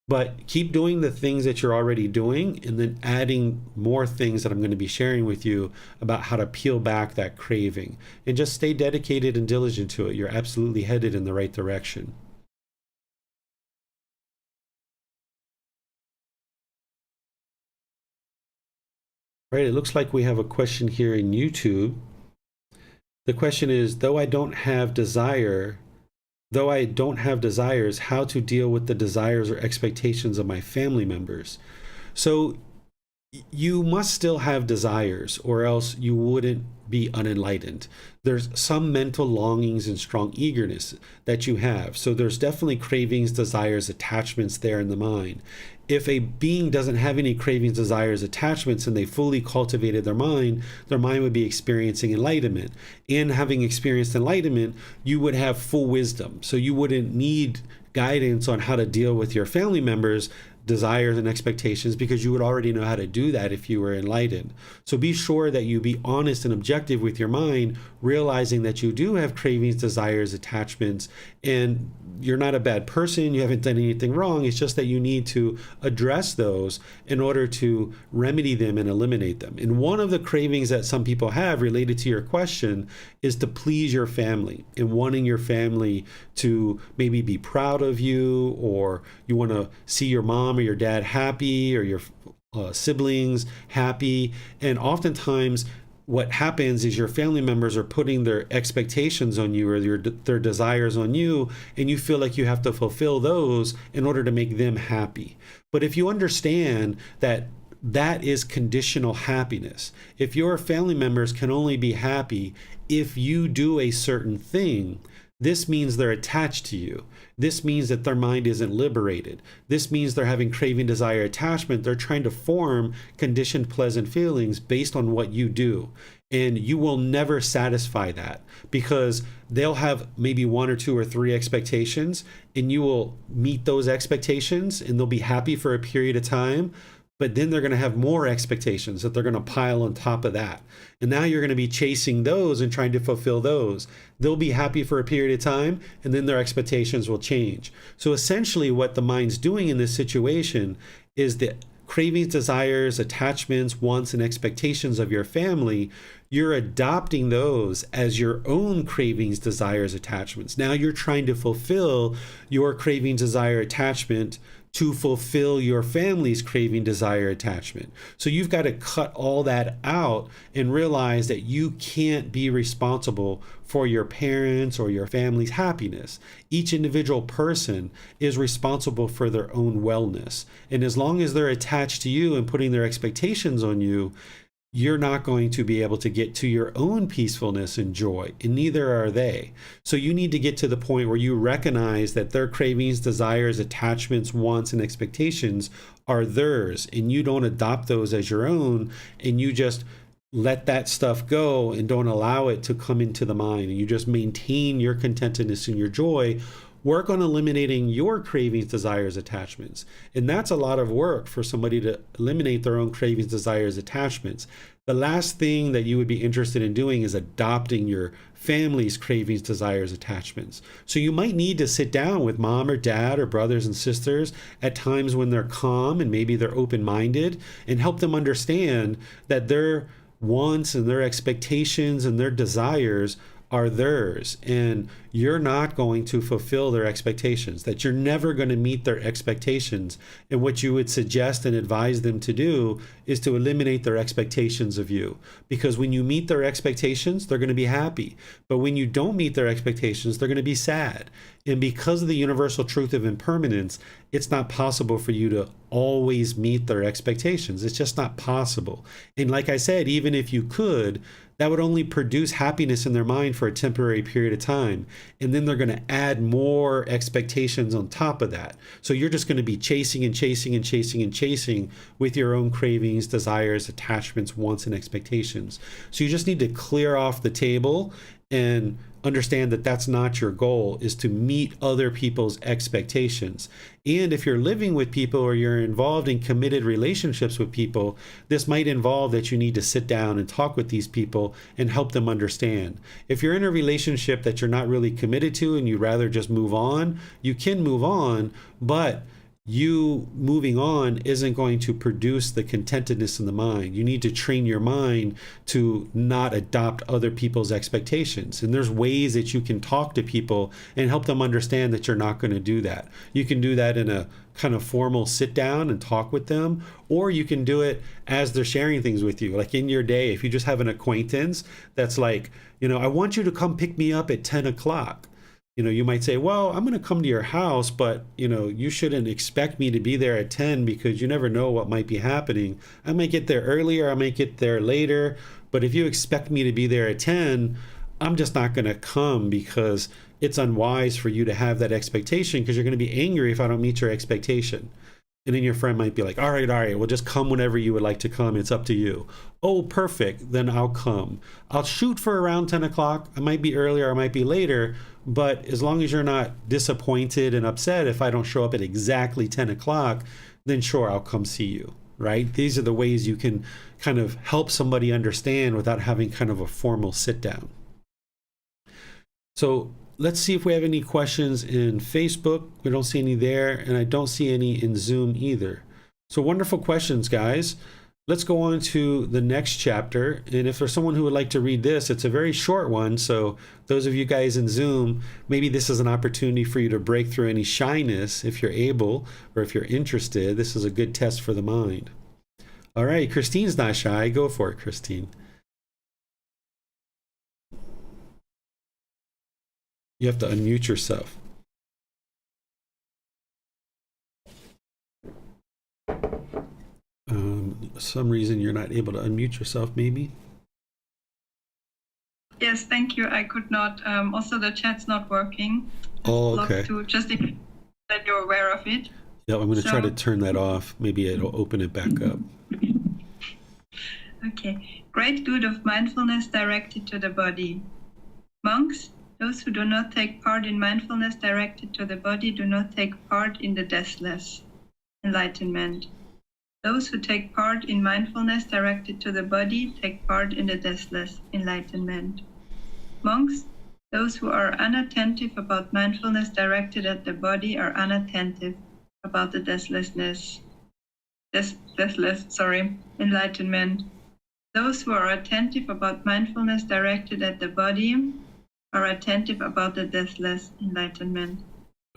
A: but keep doing the things that you're already doing and then adding more things that I'm going to be sharing with you about how to peel back that craving, and just stay dedicated and diligent to it. You're absolutely headed in the right direction. Right, it looks like we have a question here in YouTube. The question is, though I don't have desires, how to deal with the desires or expectations of my family members? So you must still have desires, or else you wouldn't be unenlightened. There's some mental longings and strong eagerness that you have. So there's definitely cravings, desires, attachments there in the mind. If a being doesn't have any cravings, desires, attachments, and they fully cultivated their mind would be experiencing enlightenment. And having experienced enlightenment, you would have full wisdom. So you wouldn't need guidance on how to deal with your family members' desires and expectations, because you would already know how to do that if you were enlightened. So be sure that you be honest and objective with your mind, realizing that you do have cravings, desires, attachments, and you're not a bad person. You haven't done anything wrong. It's just that you need to address those in order to remedy them and eliminate them. And one of the cravings that some people have related to your question is to please your family and wanting your family to maybe be proud of you, or you want to see your mom or your dad happy, or your siblings happy. And oftentimes what happens is your family members are putting their expectations on you, or their desires on you, and you feel like you have to fulfill those in order to make them happy. But if you understand that that is conditional happiness, if your family members can only be happy if you do a certain thing, this means they're attached to you. This means that their mind isn't liberated. This means they're having craving, desire, attachment. They're trying to form conditioned pleasant feelings based on what you do. And you will never satisfy that, because they'll have maybe one or two or three expectations, and you will meet those expectations and they'll be happy for a period of time. But then they're going to have more expectations that they're going to pile on top of that. And now you're going to be chasing those and trying to fulfill those. They'll be happy for a period of time, and then their expectations will change. So essentially what the mind's doing in this situation is that cravings, desires, attachments, wants, and expectations of your family, you're adopting those as your own cravings, desires, attachments. Now you're trying to fulfill your craving, desire, attachment to fulfill your family's craving, desire, attachment. So you've got to cut all that out and realize that you can't be responsible for your parents or your family's happiness. Each individual person is responsible for their own wellness. And as long as they're attached to you and putting their expectations on you, you're not going to be able to get to your own peacefulness and joy, and neither are they. So you need to get to the point where you recognize that their cravings, desires, attachments, wants, and expectations are theirs, and you don't adopt those as your own, and you just let that stuff go and don't allow it to come into the mind, and you just maintain your contentedness and your joy. Work on eliminating your cravings, desires, attachments. And that's a lot of work for somebody to eliminate their own cravings, desires, attachments. The last thing that you would be interested in doing is adopting your family's cravings, desires, attachments. So you might need to sit down with mom or dad or brothers and sisters at times when they're calm and maybe they're open-minded, and help them understand that their wants and their expectations and their desires are theirs, and you're not going to fulfill their expectations, that you're never going to meet their expectations. And what you would suggest and advise them to do is to eliminate their expectations of you, because when you meet their expectations, they're going to be happy. But when you don't meet their expectations, they're going to be sad. And because of the universal truth of impermanence, it's not possible for you to always meet their expectations. It's just not possible. And like I said, even if you could, that would only produce happiness in their mind for a temporary period of time. And then they're going to add more expectations on top of that. So you're just going to be chasing and chasing and chasing and chasing with your own cravings, desires, attachments, wants, and expectations. So you just need to clear off the table and understand that that's not your goal, is to meet other people's expectations. And if you're living with people or you're involved in committed relationships with people, this might involve that you need to sit down and talk with these people and help them understand. If you're in a relationship that you're not really committed to and you'd rather just move on, you can move on, but you moving on isn't going to produce the contentedness in the mind. You need to train your mind to not adopt other people's expectations. And there's ways that you can talk to people and help them understand that you're not going to do that. You can do that in a kind of formal sit down and talk with them, or you can do it as they're sharing things with you. Like in your day, if you just have an acquaintance that's like, I want you to come pick me up at 10 o'clock. You might say, well, I'm going to come to your house, but, you shouldn't expect me to be there at 10 because you never know what might be happening. I might get there earlier, I might get there later, but if you expect me to be there at 10, I'm just not going to come because it's unwise for you to have that expectation because you're going to be angry if I don't meet your expectation. And then your friend might be like, all right, well, just come whenever you would like to come. It's up to you. Oh, perfect. Then I'll come. I'll shoot for around 10 o'clock. I might be earlier, I might be later. But as long as you're not disappointed and upset if I don't show up at exactly 10 o'clock, then sure, I'll come see you, right? These are the ways you can kind of help somebody understand without having kind of a formal sit down. So let's see if we have any questions in Facebook. We don't see any there, and I don't see any in Zoom either. So wonderful questions, guys. Let's go on to the next chapter. And if there's someone who would like to read this, it's a very short one. So those of you guys in Zoom, maybe this is an opportunity for you to break through any shyness if you're able, or if you're interested. This is a good test for the mind. All right, Christine's not shy. Go for it, Christine. You have to unmute yourself. Some reason you're not able to unmute yourself, maybe?
B: Yes, thank you. I could not. Also, the chat's not working.
A: Oh, okay.
B: Just that you're aware of it.
A: Yeah, I'm going to try to turn that off. Maybe it'll open it back up.
B: Okay. Great good of mindfulness directed to the body. Monks, those who do not take part in mindfulness directed to the body do not take part in the deathless enlightenment. Those who take part in mindfulness directed to the body take part in the deathless enlightenment. Monks, those who are unattentive about mindfulness directed at the body are unattentive about the deathless enlightenment. Those who are attentive about mindfulness directed at the body are attentive about the deathless enlightenment.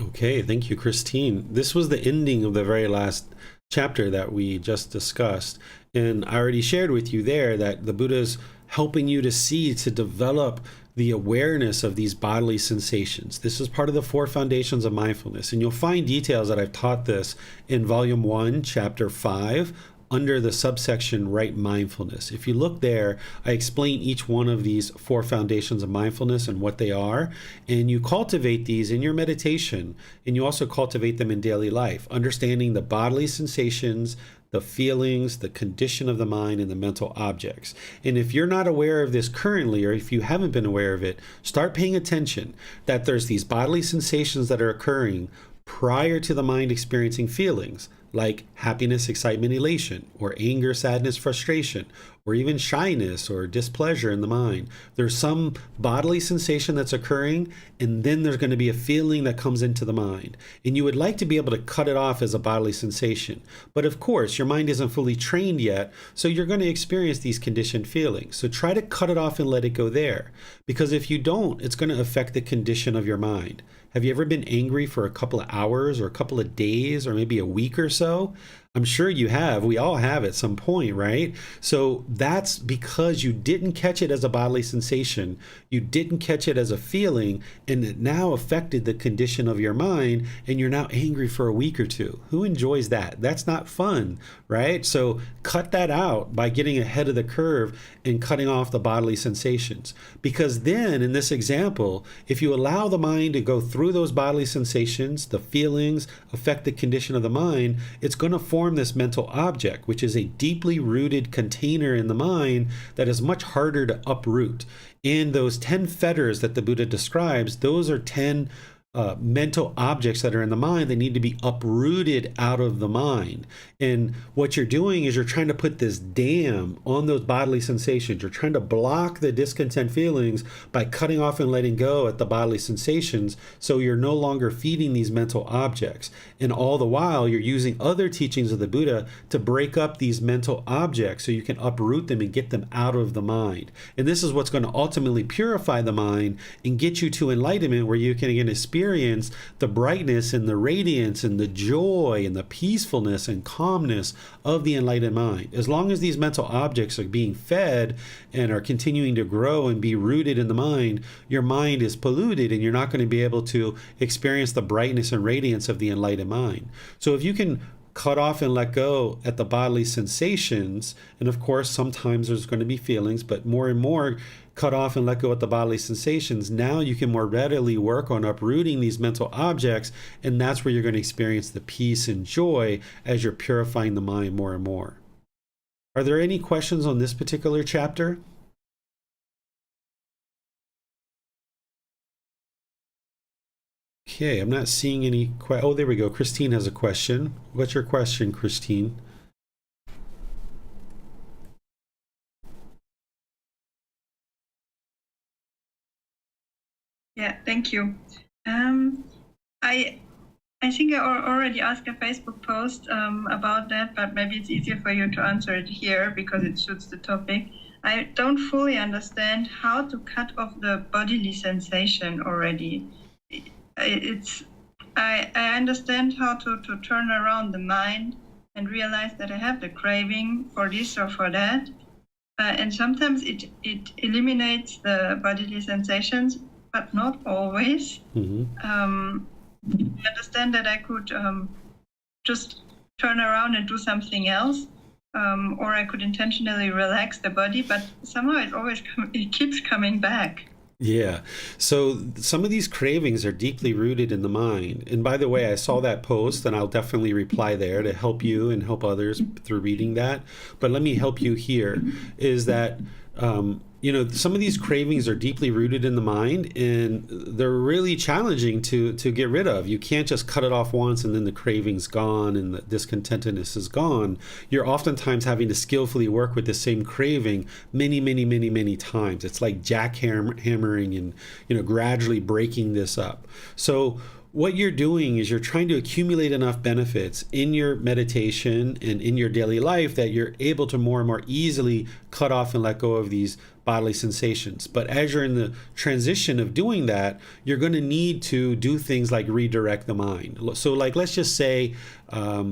A: Okay, thank you, Christine. This was the ending of the very last chapter that we just discussed. And I already shared with you there that the Buddha's helping you to see, to develop the awareness of these bodily sensations. This is part of the 4 foundations of mindfulness. And you'll find details that I've taught this in Volume 1, Chapter 5, under the subsection Right Mindfulness. If you look there, I explain each one of these 4 foundations of mindfulness and what they are, and you cultivate these in your meditation, and you also cultivate them in daily life, understanding the bodily sensations, the feelings, the condition of the mind, and the mental objects. And if you're not aware of this currently, or if you haven't been aware of it, start paying attention that there's these bodily sensations that are occurring prior to the mind experiencing feelings like happiness, excitement, elation, or anger, sadness, frustration, or even shyness or displeasure in the mind. There's some bodily sensation that's occurring, and then there's going to be a feeling that comes into the mind. And you would like to be able to cut it off as a bodily sensation. But of course, your mind isn't fully trained yet, so you're going to experience these conditioned feelings. So try to cut it off and let it go there. Because if you don't, it's going to affect the condition of your mind. Have you ever been angry for a couple of hours or a couple of days or maybe a week or so? I'm sure you have. We all have at some point, right? So that's because you didn't catch it as a bodily sensation. You didn't catch it as a feeling, and it now affected the condition of your mind, and you're now angry for a week or two. Who enjoys that? That's not fun, right? So cut that out by getting ahead of the curve and cutting off the bodily sensations. Because then, in this example, if you allow the mind to go through those bodily sensations, the feelings affect the condition of the mind, it's going to form this mental object, which is a deeply rooted container in the mind that is much harder to uproot. And those 10 fetters that the Buddha describes, those are 10 mental objects that are in the mind that need to be uprooted out of the mind. And what you're doing is you're trying to put this dam on those bodily sensations. You're trying to block the discontent feelings by cutting off and letting go at the bodily sensations, so you're no longer feeding these mental objects. And all the while, you're using other teachings of the Buddha to break up these mental objects so you can uproot them and get them out of the mind. And this is what's going to ultimately purify the mind and get you to enlightenment, where you can again experience experience the brightness and the radiance and the joy and the peacefulness and calmness of the enlightened mind. As long as these mental objects are being fed and are continuing to grow and be rooted in the mind, your mind is polluted and you're not going to be able to experience the brightness and radiance of the enlightened mind. So if you can cut off and let go at the bodily sensations, and of course sometimes there's going to be feelings, but more and more cut off and let go at the bodily sensations, now you can more readily work on uprooting these mental objects, and that's where you're going to experience the peace and joy as you're purifying the mind more and more. Are there any questions on this particular chapter? Okay, I'm not seeing any oh, there we go. Christine has a question. What's your question, Christine?
B: Yeah, thank you. I think I already asked a Facebook post about that, but maybe it's easier for you to answer it here because it suits the topic. I don't fully understand how to cut off the bodily sensation already. I understand how to turn around the mind and realize that I have the craving for this or for that. And sometimes it eliminates the bodily sensations, but not always.
A: Mm-hmm.
B: I understand that I could just turn around and do something else, or I could intentionally relax the body, but somehow it keeps coming back.
A: Yeah. So some of these cravings are deeply rooted in the mind. And by the way, I saw that post and I'll definitely reply there to help you and help others through reading that. But let me help you here is that, some of these cravings are deeply rooted in the mind and they're really challenging to get rid of. You can't just cut it off once and then the craving's gone and the discontentedness is gone. You're oftentimes having to skillfully work with the same craving many times. It's like jackhammering and, gradually breaking this up. So what you're doing is you're trying to accumulate enough benefits in your meditation and in your daily life that you're able to more and more easily cut off and let go of these bodily sensations. But as you're in the transition of doing that, you're going to need to do things like redirect the mind. So like, let's just say, let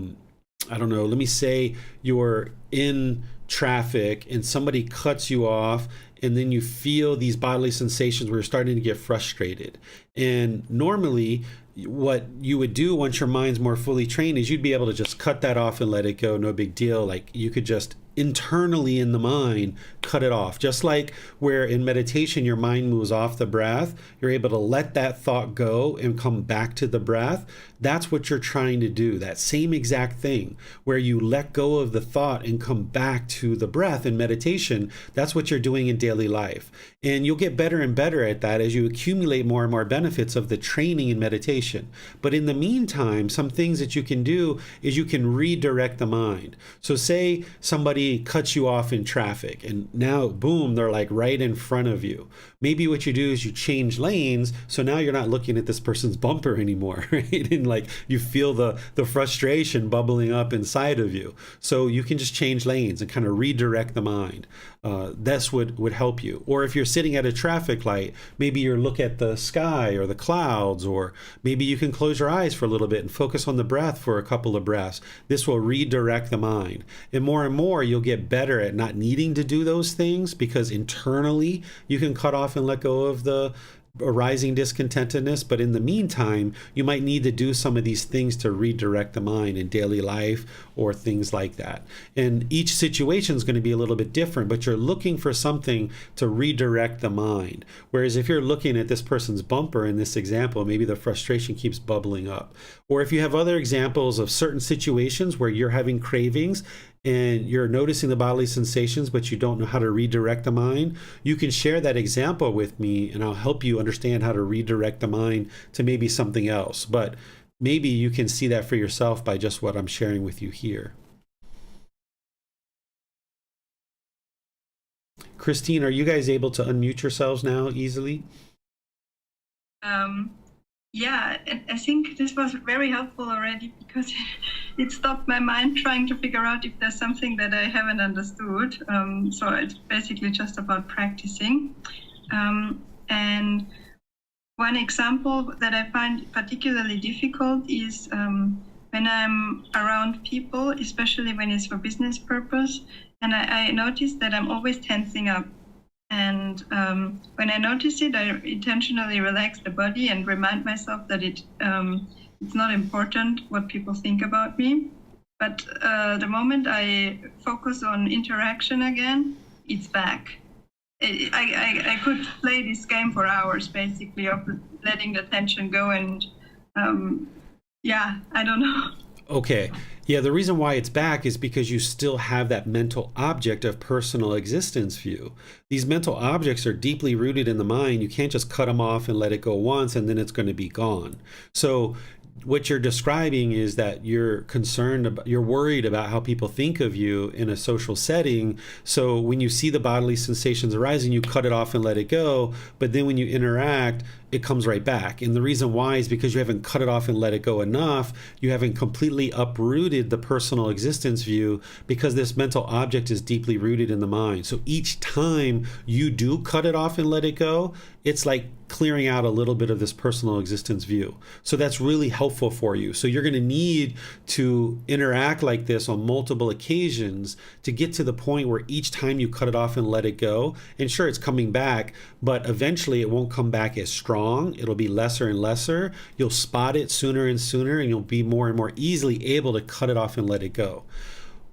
A: me say you're in traffic and somebody cuts you off and then you feel these bodily sensations where you're starting to get frustrated. And normally what you would do once your mind's more fully trained is you'd be able to just cut that off and let it go. No big deal. Like you could just internally in the mind cut it off. Just like where in meditation your mind moves off the breath, you're able to let that thought go and come back to the breath. That's what you're trying to do. That same exact thing where you let go of the thought and come back to the breath in meditation. That's what you're doing in daily life. And you'll get better and better at that as you accumulate more and more benefits of the training in meditation. But in the meantime, some things that you can do is you can redirect the mind. So say somebody cuts you off in traffic and now, boom, they're like right in front of you. Maybe what you do is you change lanes. So now you're not looking at this person's bumper anymore, right? And like you feel the frustration bubbling up inside of you. So you can just change lanes and kind of redirect the mind. That's what would help you. Or if you're sitting at a traffic light, maybe you look at the sky or the clouds, or maybe you can close your eyes for a little bit and focus on the breath for a couple of breaths. This will redirect the mind. And more you'll get better at not needing to do those things because internally you can cut off and let go of the arising discontentedness. But in the meantime, you might need to do some of these things to redirect the mind in daily life or things like that. And each situation is going to be a little bit different, but you're looking for something to redirect the mind. Whereas if you're looking at this person's bumper in this example, maybe the frustration keeps bubbling up. Or if you have other examples of certain situations where you're having cravings and you're noticing the bodily sensations, but you don't know how to redirect the mind, you can share that example with me and I'll help you understand how to redirect the mind to maybe something else. But maybe you can see that for yourself by just what I'm sharing with you here. Christine, are you guys able to unmute yourselves now easily?
B: Yeah, I think this was very helpful already because it stopped my mind trying to figure out if there's something that I haven't understood. So it's basically just about practicing. And One example that I find particularly difficult is when I'm around people, especially when it's for business purpose, and I notice that I'm always tensing up. And when I notice it, I intentionally relax the body and remind myself that it's not important what people think about me. But the moment I focus on interaction again, it's back. I could play this game for hours, basically, of letting the tension go, and I don't know.
A: Okay. Yeah, the reason why it's back is because you still have that mental object of personal existence view. These mental objects are deeply rooted in the mind. You can't just cut them off and let it go once and then it's going to be gone. So what you're describing is that you're you're worried about how people think of you in a social setting. So when you see the bodily sensations arising, you cut it off and let it go. But then when you interact, it comes right back. And the reason why is because you haven't cut it off and let it go enough. You haven't completely uprooted the personal existence view, because this mental object is deeply rooted in the mind. So each time you do cut it off and let it go, it's like clearing out a little bit of this personal existence view. So that's really helpful for you. So you're going to need to interact like this on multiple occasions to get to the point where each time you cut it off and let it go, and sure, it's coming back, but eventually it won't come back as strong. It'll be lesser and lesser. You'll spot it sooner and sooner, and you'll be more and more easily able to cut it off and let it go.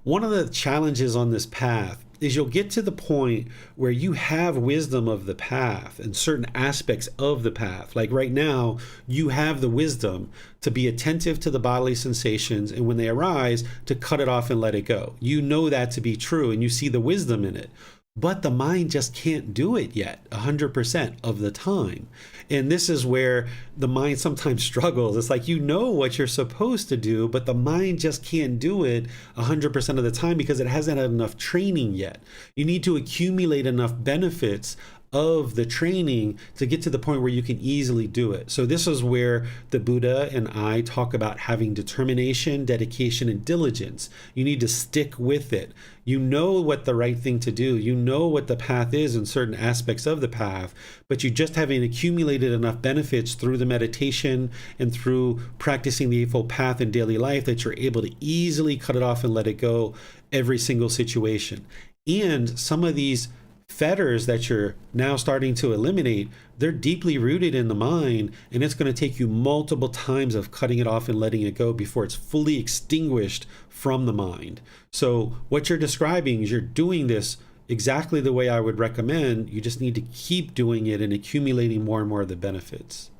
A: One of the challenges on this path is you'll get to the point where you have wisdom of the path and certain aspects of the path. Like right now, you have the wisdom to be attentive to the bodily sensations, and when they arise, to cut it off and let it go. You know that to be true, and you see the wisdom in it. But the mind just can't do it yet 100% of the time. And this is where the mind sometimes struggles. It's like, you know what you're supposed to do, but the mind just can't do it 100% of the time because it hasn't had enough training yet. You need to accumulate enough benefits of the training to get to the point where you can easily do it. So this is where the Buddha and I talk about having determination, dedication, and diligence. You need to stick with it. You know what the right thing to do. You know what the path is in certain aspects of the path, but you just haven't accumulated enough benefits through the meditation and through practicing the Eightfold Path in daily life that you're able to easily cut it off and let it go every single situation. And some of these fetters that you're now starting to eliminate, they're deeply rooted in the mind, and it's going to take you multiple times of cutting it off and letting it go before it's fully extinguished from the mind. So what you're describing is you're doing this exactly the way I would recommend. You just need to keep doing it and accumulating more and more of the benefits.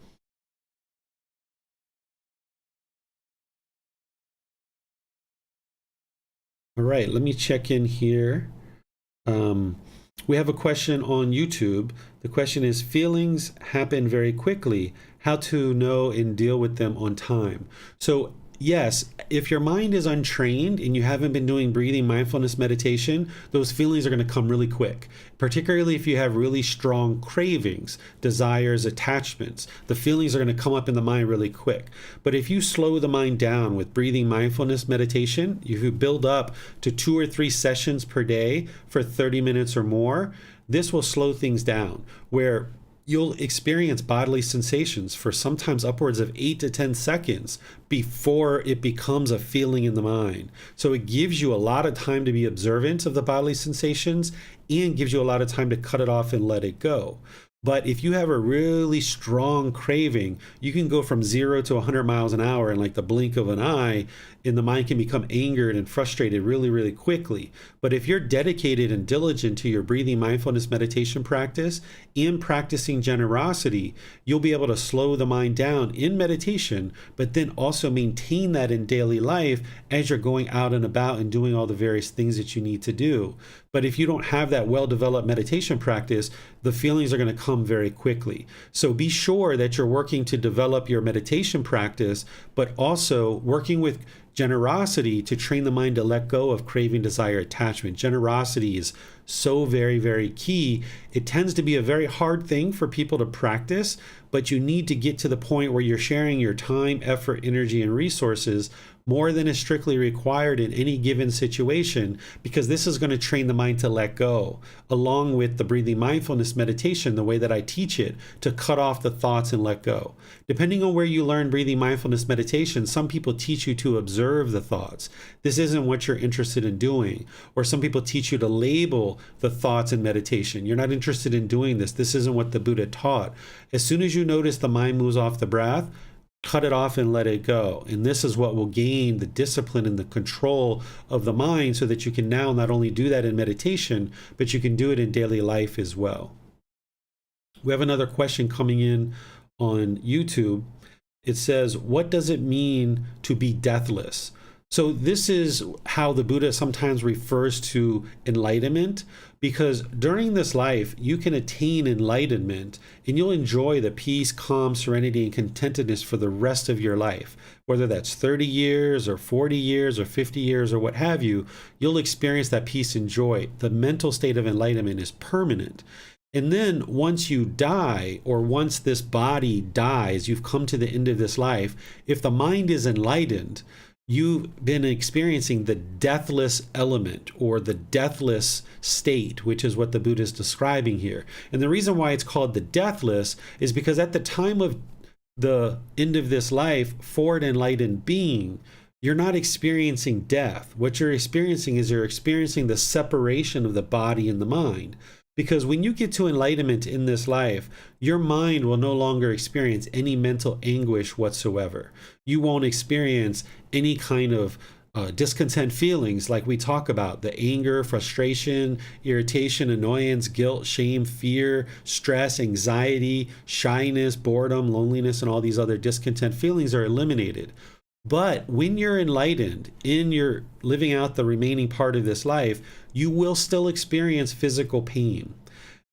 A: All right, let me check in here. We have a question on YouTube. The question is, feelings happen very quickly. How to know and deal with them on time? So yes, if your mind is untrained and you haven't been doing breathing mindfulness meditation, those feelings are going to come really quick, particularly if you have really strong cravings, desires, attachments. The feelings are going to come up in the mind really quick. But if you slow the mind down with breathing mindfulness meditation, if you build up to 2 or 3 sessions per day for 30 minutes or more, this will slow things down, where you'll experience bodily sensations for sometimes upwards of 8 to 10 seconds before it becomes a feeling in the mind. So it gives you a lot of time to be observant of the bodily sensations and gives you a lot of time to cut it off and let it go. But if you have a really strong craving, you can go from 0 to 100 miles an hour in like the blink of an eye, and the mind can become angered and frustrated really, really quickly. But if you're dedicated and diligent to your breathing mindfulness meditation practice and practicing generosity, you'll be able to slow the mind down in meditation, but then also maintain that in daily life as you're going out and about and doing all the various things that you need to do. But if you don't have that well-developed meditation practice, the feelings are going to come very quickly. So be sure that you're working to develop your meditation practice, but also working with generosity to train the mind to let go of craving, desire, attachment. Generosity is so very, very key. It tends to be a very hard thing for people to practice, but you need to get to the point where you're sharing your time, effort, energy, and resources more than is strictly required in any given situation, because this is going to train the mind to let go, along with the breathing mindfulness meditation, the way that I teach it, to cut off the thoughts and let go. Depending on where you learn breathing mindfulness meditation, some people teach you to observe the thoughts. This isn't what you're interested in doing. Or some people teach you to label the thoughts in meditation. You're not interested in doing this. This isn't what the Buddha taught. As soon as you notice the mind moves off the breath, cut it off and let it go. And this is what will gain the discipline and the control of the mind, so that you can now not only do that in meditation, but you can do it in daily life as well. We have another question coming in on YouTube. It says, what does it mean to be deathless? So this is how the Buddha sometimes refers to enlightenment, because during this life, you can attain enlightenment and you'll enjoy the peace, calm, serenity, and contentedness for the rest of your life. Whether that's 30 years or 40 years or 50 years or what have you, you'll experience that peace and joy. The mental state of enlightenment is permanent. And then once you die, or once this body dies, you've come to the end of this life, if the mind is enlightened, you've been experiencing the deathless element, or the deathless state, which is what the Buddha is describing here. And the reason why it's called the deathless is because at the time of the end of this life, for an enlightened being, you're not experiencing death. What you're experiencing is you're experiencing the separation of the body and the mind. Because when you get to enlightenment in this life, your mind will no longer experience any mental anguish whatsoever. You won't experience any kind of discontent feelings like we talk about, the anger, frustration, irritation, annoyance, guilt, shame, fear, stress, anxiety, shyness, boredom, loneliness, and all these other discontent feelings are eliminated. But when you're enlightened, in your living out the remaining part of this life, you will still experience physical pain.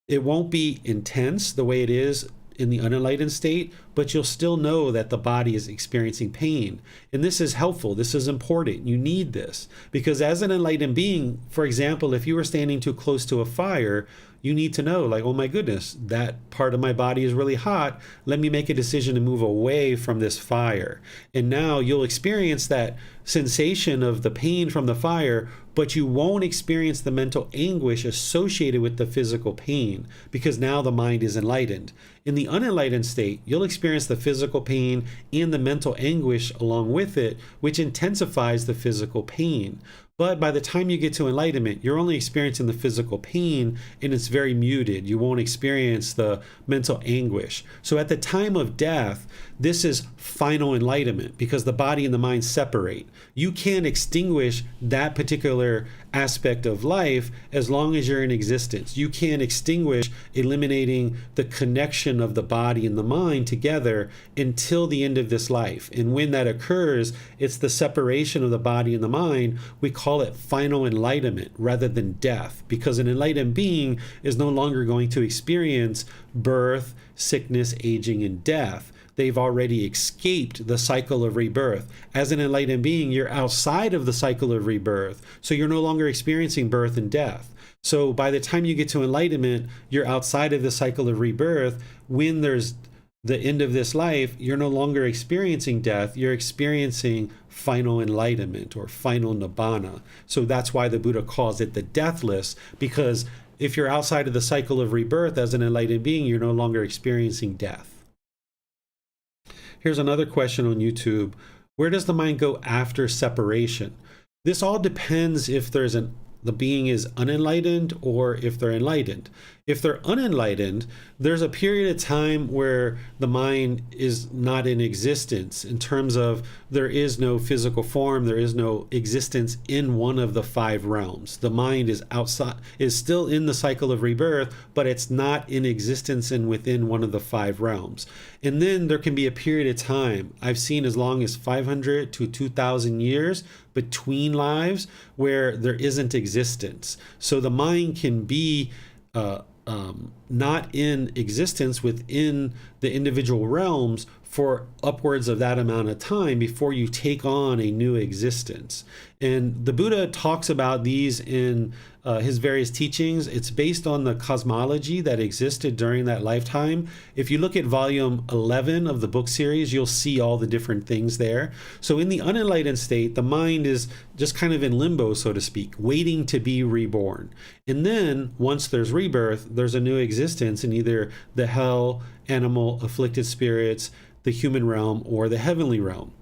A: It won't be intense the way it is in the unenlightened state, but you'll still know that the body is experiencing pain. And this is helpful. This is important. You need this, because as an enlightened being, for example, if you were standing too close to a fire, you need to know, like, oh my goodness, that part of my body is really hot. Let me make a decision to move away from this fire. And now you'll experience that sensation of the pain from the fire, but you won't experience the mental anguish associated with the physical pain, because now the mind is enlightened. In the unenlightened state, you'll experience the physical pain and the mental anguish along with it, which intensifies the physical pain. But by the time you get to enlightenment, you're only experiencing the physical pain, and it's very muted. You won't experience the mental anguish. So at the time of death, this is final enlightenment, because the body and the mind separate. You can't extinguish that particular aspect of life as long as you're in existence. You can't extinguish eliminating the connection of the body and the mind together until the end of this life. And when that occurs, it's the separation of the body and the mind. We call it final enlightenment rather than death, because an enlightened being is no longer going to experience birth, sickness, aging, and death. They've already escaped the cycle of rebirth. As an enlightened being, you're outside of the cycle of rebirth, so you're no longer experiencing birth and death. So by the time you get to enlightenment, you're outside of the cycle of rebirth. When there's the end of this life, you're no longer experiencing death. You're experiencing final enlightenment, or final nibbana. So that's why the Buddha calls it the deathless, because if you're outside of the cycle of rebirth as an enlightened being, you're no longer experiencing death. Here's another question on YouTube. Where does the mind go after separation? This all depends if the being is unenlightened or if they're enlightened. If they're unenlightened, there's a period of time where the mind is not in existence, in terms of there is no physical form, there is no existence in one of the five realms. The mind is outside, is still in the cycle of rebirth, but it's not in existence and within one of the five realms. And then there can be a period of time, I've seen as long as 500 to 2,000 years between lives, where there isn't existence. So the mind can be not in existence within the individual realms for upwards of that amount of time before you take on a new existence. And the Buddha talks about these in his various teachings. It's based on the cosmology that existed during that lifetime. If you look at volume 11 of the book series, you'll see all the different things there. So in the unenlightened state, the mind is just kind of in limbo, so to speak, waiting to be reborn. And then once there's rebirth, there's a new existence in either the hell, animal, afflicted spirits, the human realm, or the heavenly realm.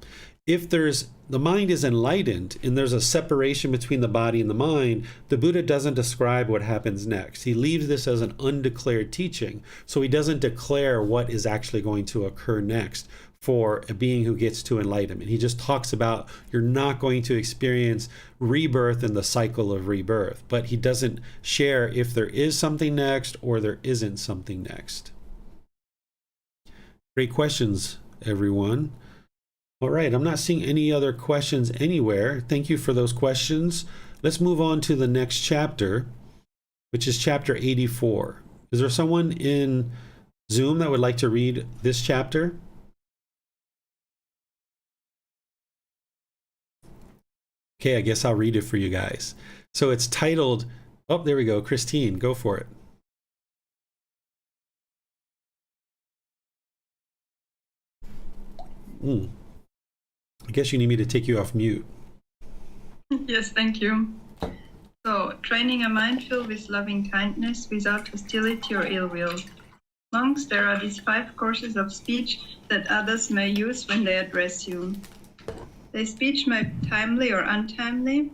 A: If the mind is enlightened and there's a separation between the body and the mind, the Buddha doesn't describe what happens next. He leaves this as an undeclared teaching, so he doesn't declare what is actually going to occur next for a being who gets to enlightenment. He just talks about you're not going to experience rebirth and the cycle of rebirth, but he doesn't share if there is something next or there isn't something next. Great questions, everyone. All right, I'm not seeing any other questions anywhere. Thank you for those questions. Let's move on to the next chapter, which is chapter 84. Is there someone in Zoom that would like to read this chapter? Okay, I guess I'll read it for you guys. So it's titled, oh, there we go. Christine, go for it. I guess you need me to take you off mute.
B: Yes, thank you. So, training a mind filled with loving kindness without hostility or ill will. Monks, there are these 5 courses of speech that others may use when they address you. Their speech may be timely or untimely.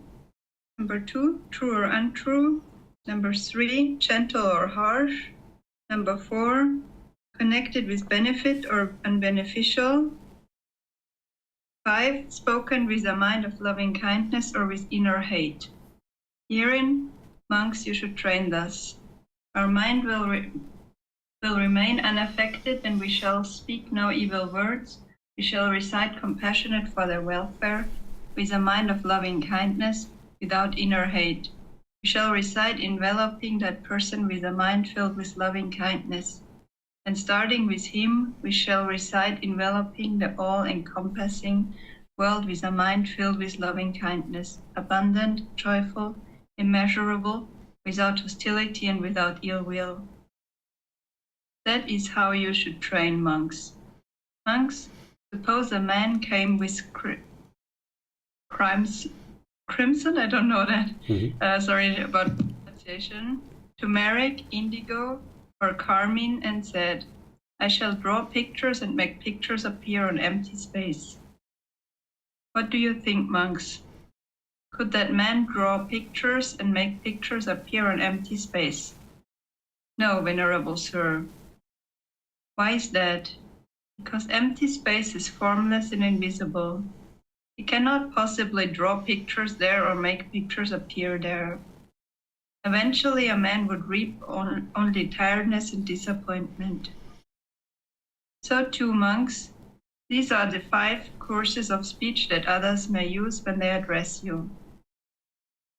B: Number 2, true or untrue. Number 3, gentle or harsh. Number 4, connected with benefit or unbeneficial. 5, spoken with a mind of loving kindness or with inner hate. Herein, monks, you should train thus. Our mind will remain unaffected, and we shall speak no evil words. We shall recite compassionate for their welfare, with a mind of loving kindness, without inner hate. We shall recite enveloping that person with a mind filled with loving kindness. And starting with him, we shall recite enveloping the all-encompassing world with a mind filled with loving kindness, abundant, joyful, immeasurable, without hostility and without ill will. That is how you should train monks. Monks, suppose a man came with crimson, I don't know that, sorry about pronunciation, turmeric, indigo, or carmine, and said, I shall draw pictures and make pictures appear on empty space. What do you think, monks? Could that man draw pictures and make pictures appear on empty space? No, venerable sir. Why is that? Because empty space is formless and invisible. He cannot possibly draw pictures there or make pictures appear there. Eventually, a man would reap only tiredness and disappointment. So too, monks, these are the 5 courses of speech that others may use when they address you.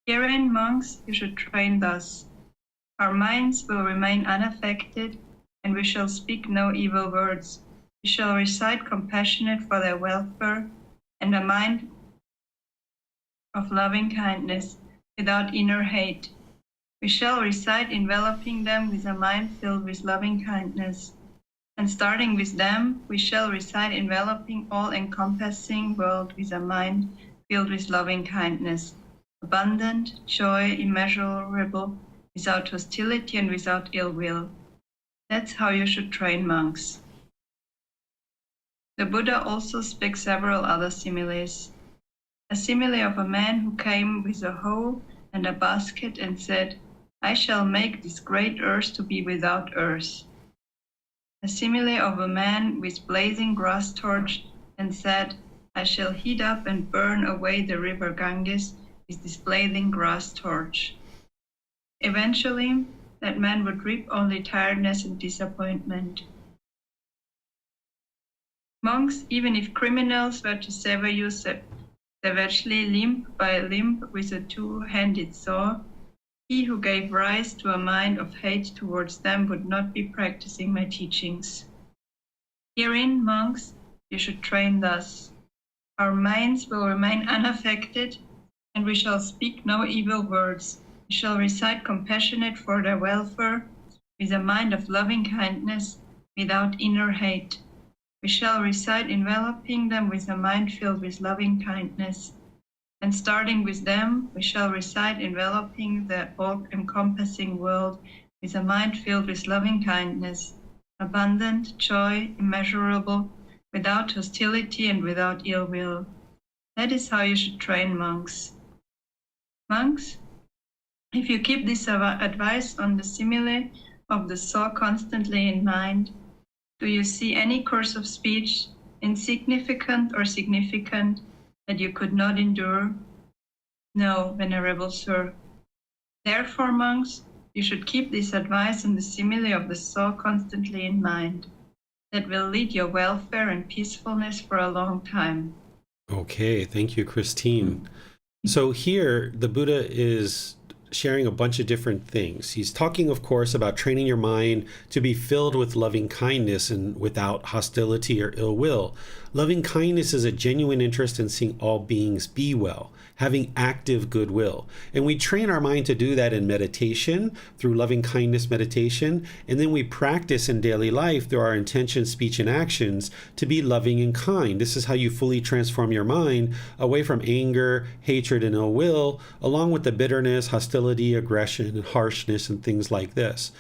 B: Herein, monks, you should train thus. Our minds will remain unaffected, and we shall speak no evil words. We shall recite compassionate for their welfare, and a mind of loving kindness, without inner hate. We shall recite enveloping them with a mind filled with loving kindness. And starting with them, we shall recite enveloping all-encompassing world with a mind filled with loving kindness, abundant, joy, immeasurable, without hostility and without ill will. That's how you should train monks. The Buddha also speaks several other similes. A simile of a man who came with a hoe and a basket and said, I shall make this great earth to be without earth. A simile of a man with blazing grass torch and said, I shall heat up and burn away the river Ganges with this blazing grass torch. Eventually, that man would reap only tiredness and disappointment. Monks, even if criminals were to sever you savagely limb by limb with a 2-handed saw, he who gave rise to a mind of hate towards them would not be practicing my teachings. Herein, monks, you should train thus. Our minds will remain unaffected, and we shall speak no evil words. We shall recite compassionate for their welfare, with a mind of loving kindness, without inner hate. We shall recite enveloping them with a mind filled with loving kindness. And starting with them, we shall recite enveloping the all-encompassing world with a mind filled with loving kindness, abundant, joy, immeasurable, without hostility and without ill will. That is how you should train monks. Monks, if you keep this advice on the simile of the saw constantly in mind, do you see any course of speech, insignificant or significant, that you could not endure? No, venerable sir. Therefore, monks, you should keep this advice on the simile of the saw constantly in mind. That will lead your welfare and peacefulness for a long time.
A: Okay, thank you, Christine. So here, the Buddha is sharing a bunch of different things. He's talking, of course, about training your mind to be filled with loving kindness and without hostility or ill will. Loving kindness is a genuine interest in seeing all beings be well, having active goodwill. And we train our mind to do that in meditation, through loving kindness meditation, and then we practice in daily life through our intention, speech, and actions to be loving and kind. This is how you fully transform your mind away from anger, hatred, and ill will, along with the bitterness, hostility, aggression, and harshness, and things like this.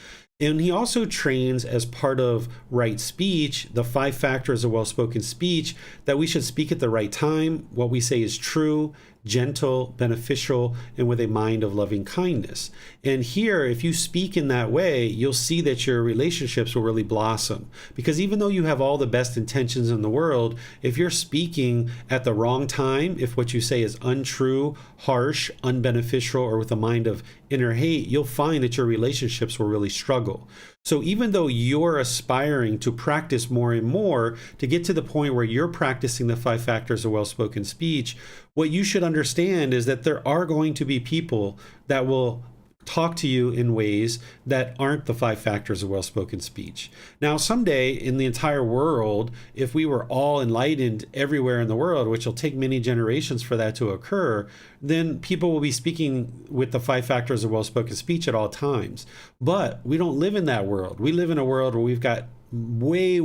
A: And he also trains, as part of right speech, the 5 factors of well-spoken speech, that we should speak at the right time. What we say is true, gentle, beneficial, and with a mind of loving kindness. And here, if you speak in that way, you'll see that your relationships will really blossom. Because even though you have all the best intentions in the world, if you're speaking at the wrong time, if what you say is untrue, harsh, unbeneficial, or with a mind of inner hate, you'll find that your relationships will really struggle. So even though you're aspiring to practice more and more to get to the point where you're practicing the 5 factors of well-spoken speech, what you should understand is that there are going to be people that will talk to you in ways that aren't the 5 factors of well-spoken speech. Now, someday in the entire world, if we were all enlightened everywhere in the world, which will take many generations for that to occur, then people will be speaking with the 5 factors of well-spoken speech at all times. But we don't live in that world. We live in a world where we've got way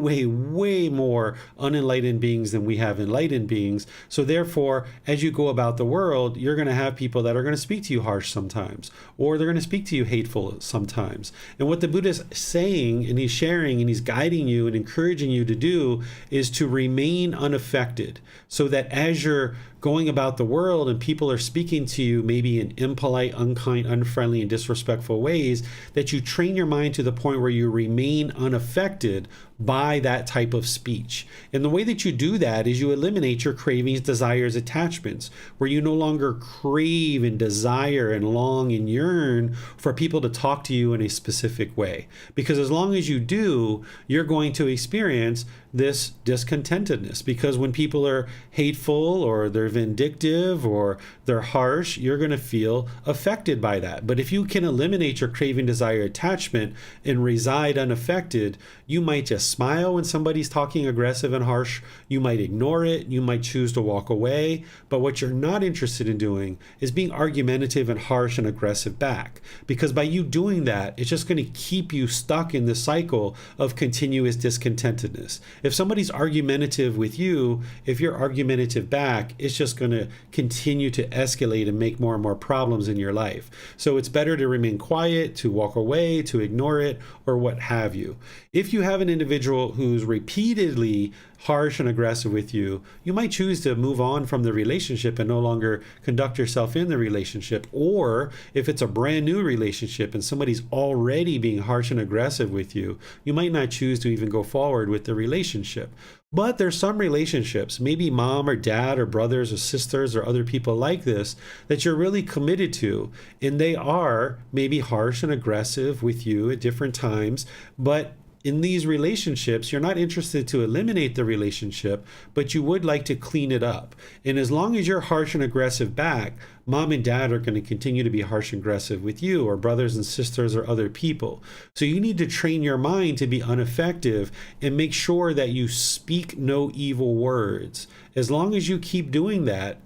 A: more unenlightened beings than we have enlightened beings. So therefore, as you go about the world, you're going to have people that are going to speak to you harsh sometimes, or they're going to speak to you hateful sometimes. And what the Buddha is saying, and he's sharing, and he's guiding you and encouraging you to do, is to remain unaffected, so that as you're going about the world and people are speaking to you maybe in impolite, unkind, unfriendly, and disrespectful ways, that you train your mind to the point where you remain unaffected by that type of speech. And the way that you do that is you eliminate your cravings, desires, attachments, where you no longer crave and desire and long and yearn for people to talk to you in a specific way. Because as long as you do, you're going to experience this discontentedness, because when people are hateful or they're vindictive or they're harsh, you're going to feel affected by that. But if you can eliminate your craving, desire, attachment and reside unaffected, you might just smile when somebody's talking aggressive and harsh. You might ignore it. You might choose to walk away. But what you're not interested in doing is being argumentative and harsh and aggressive back. Because by you doing that, it's just going to keep you stuck in the cycle of continuous discontentedness. If somebody's argumentative with you, if you're argumentative back, it's just going to continue to escalate and make more and more problems in your life. So it's better to remain quiet, to walk away, to ignore it, or what have you. If you have an individual who's repeatedly harsh and aggressive with you, you might choose to move on from the relationship and no longer conduct yourself in the relationship. Or if it's a brand new relationship and somebody's already being harsh and aggressive with you, you might not choose to even go forward with the relationship. But there's some relationships, maybe mom or dad or brothers or sisters or other people like this, that you're really committed to, and they are maybe harsh and aggressive with you at different times, but in these relationships, you're not interested to eliminate the relationship, but you would like to clean it up. And as long as you're harsh and aggressive back, mom and dad are going to continue to be harsh and aggressive with you, or brothers and sisters or other people. So you need to train your mind to be ineffective and make sure that you speak no evil words. As long as you keep doing that,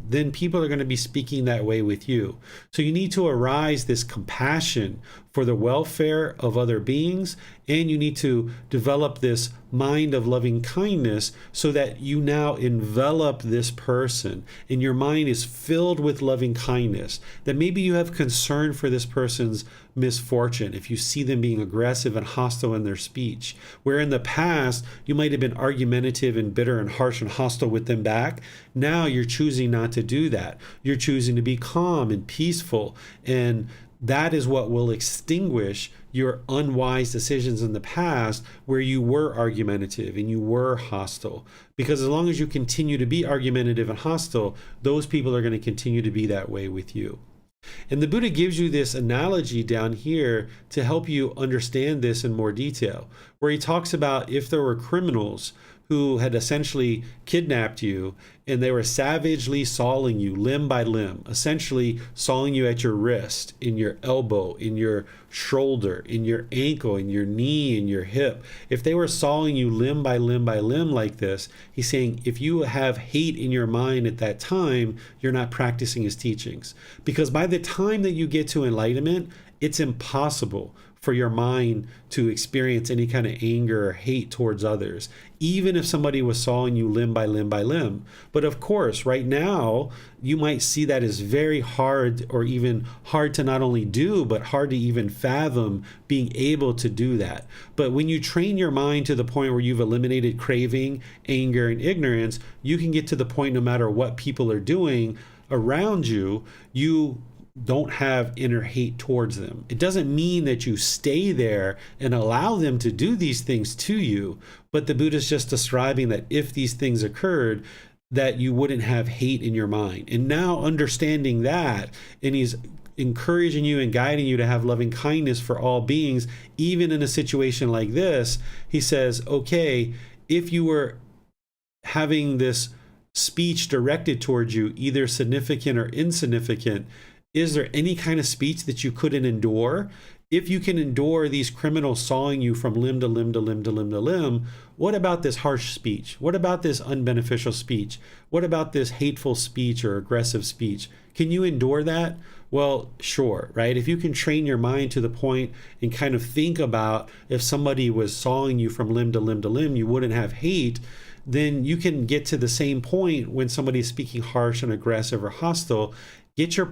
A: then people are going to be speaking that way with you. So you need to arise this compassion for the welfare of other beings, and you need to develop this mind of loving kindness so that you now envelop this person and your mind is filled with loving kindness, that maybe you have concern for this person's misfortune if you see them being aggressive and hostile in their speech, where in the past you might have been argumentative and bitter and harsh and hostile with them back. Now you're choosing not to do that. You're choosing to be calm and peaceful, and that is what will extinguish your unwise decisions in the past where you were argumentative and you were hostile. Because as long as you continue to be argumentative and hostile, those people are going to continue to be that way with you. And the Buddha gives you this analogy down here to help you understand this in more detail, where he talks about if there were criminals who had essentially kidnapped you and they were savagely sawing you limb by limb, essentially sawing you at your wrist, in your elbow, in your shoulder, in your ankle, in your knee, in your hip. If they were sawing you limb by limb by limb like this, he's saying if you have hate in your mind at that time, you're not practicing his teachings. Because by the time that you get to enlightenment, it's impossible for your mind to experience any kind of anger or hate towards others, even if somebody was sawing you limb by limb by limb. But of course, right now, you might see that as very hard, or even hard to not only do, but hard to even fathom being able to do that. But when you train your mind to the point where you've eliminated craving, anger, and ignorance, you can get to the point no matter what people are doing around you, you don't have inner hate towards them. It doesn't mean that you stay there and allow them to do these things to you, but the Buddha is just describing that if these things occurred, that you wouldn't have hate in your mind. And now understanding that, and he's encouraging you and guiding you to have loving kindness for all beings, even in a situation like this, he says, okay, if you were having this speech directed towards you, either significant or insignificant, is there any kind of speech that you couldn't endure? If you can endure these criminals sawing you from limb to limb to limb to limb to limb, what about this harsh speech? What about this unbeneficial speech? What about this hateful speech or aggressive speech? Can you endure that? Well, sure, right? If you can train your mind to the point and kind of think about if somebody was sawing you from limb to limb to limb, you wouldn't have hate, then you can get to the same point when somebody's speaking harsh and aggressive or hostile. Get your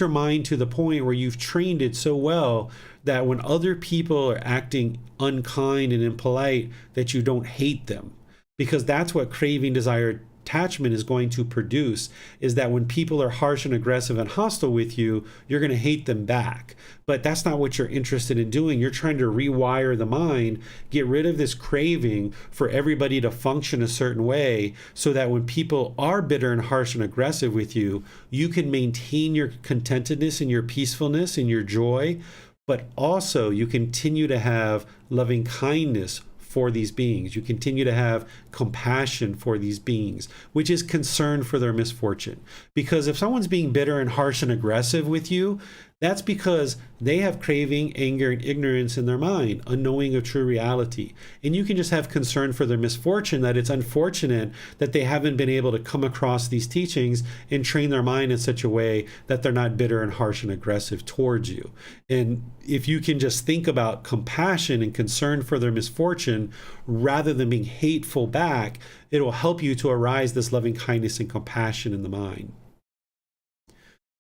A: mind to the point where you've trained it so well that when other people are acting unkind and impolite, that you don't hate them. Because that's what craving, desire, attachment is going to produce, is that when people are harsh and aggressive and hostile with you, you're going to hate them back. But that's not what you're interested in doing. You're trying to rewire the mind, get rid of this craving for everybody to function a certain way, so that when people are bitter and harsh and aggressive with you, you can maintain your contentedness and your peacefulness and your joy, but also you continue to have loving kindness for these beings. You continue to have compassion for these beings, which is concern for their misfortune. Because if someone's being bitter and harsh and aggressive with you, that's because they have craving, anger, and ignorance in their mind, unknowing of true reality. And you can just have concern for their misfortune, that it's unfortunate that they haven't been able to come across these teachings and train their mind in such a way that they're not bitter and harsh and aggressive towards you. And if you can just think about compassion and concern for their misfortune rather than being hateful back, it will help you to arise this loving kindness and compassion in the mind.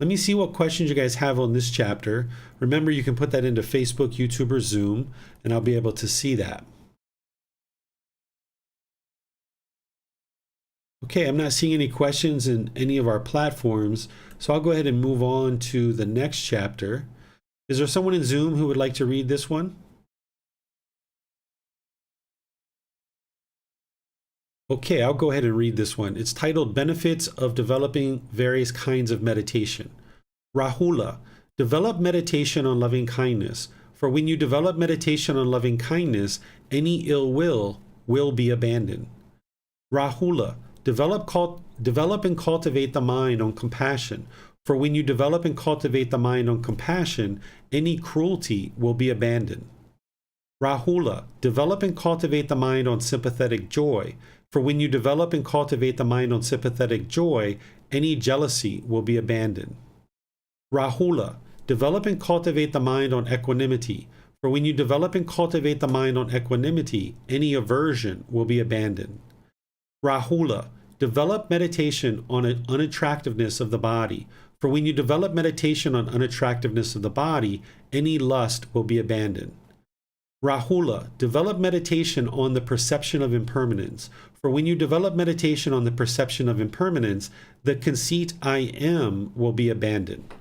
A: Let me see what questions you guys have on this chapter. Remember, you can put that into Facebook, YouTube, or Zoom, and I'll be able to see that. Okay, I'm not seeing any questions in any of our platforms, so I'll go ahead and move on to the next chapter. Is there someone in Zoom who would like to read this one? Okay, I'll go ahead and read this one. It's titled Benefits of Developing Various Kinds of Meditation. Rahula, develop meditation on loving kindness, For when you develop meditation on loving kindness, any ill will be abandoned. Rahula, develop and cultivate the mind on compassion. For when you develop and cultivate the mind on compassion, any cruelty will be abandoned. Rahula, develop and cultivate the mind on sympathetic joy. For when you develop and cultivate the mind on sympathetic joy, any jealousy will be abandoned. Rahula, develop and cultivate the mind on equanimity. For when you develop and cultivate the mind on equanimity, any aversion will be abandoned. Rahula, develop meditation on unattractiveness of the body. For when you develop meditation on unattractiveness of the body, any lust will be abandoned. Rahula, develop meditation on the perception of impermanence. For when you develop meditation on the perception of impermanence, the conceit I am will be abandoned.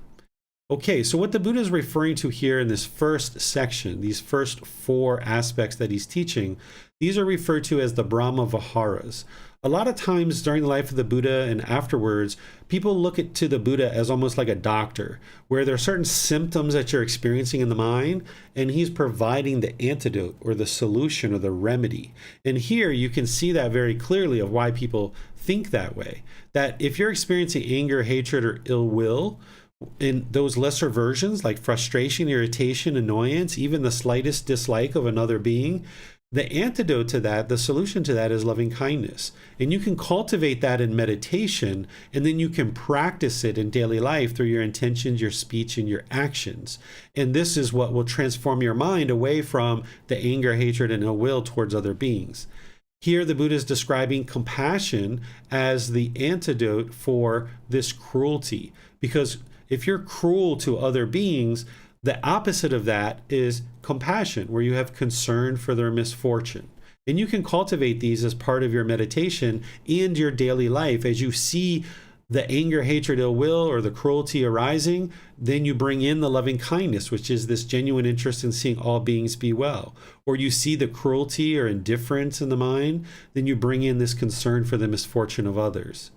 A: Okay, so what the Buddha is referring to here in this first section, these first 4 aspects that he's teaching, these are referred to as the Brahma Viharas. A lot of times during the life of the Buddha and afterwards, people look to the Buddha as almost like a doctor, where there are certain symptoms that you're experiencing in the mind, and he's providing the antidote or the solution or the remedy. And here you can see that very clearly of why people think that way. That if you're experiencing anger, hatred, or ill will, in those lesser versions like frustration, irritation, annoyance, even the slightest dislike of another being, the antidote to that, the solution to that is loving kindness. And you can cultivate that in meditation, and then you can practice it in daily life through your intentions, your speech, and your actions. And this is what will transform your mind away from the anger, hatred, and ill will towards other beings. Here, the Buddha is describing compassion as the antidote for this cruelty. Because if you're cruel to other beings, the opposite of that is compassion, where you have concern for their misfortune. And you can cultivate these as part of your meditation and your daily life. As you see the anger, hatred, ill will, or the cruelty arising, then you bring in the loving kindness, which is this genuine interest in seeing all beings be well. Or you see the cruelty or indifference in the mind, then you bring in this concern for the misfortune of others.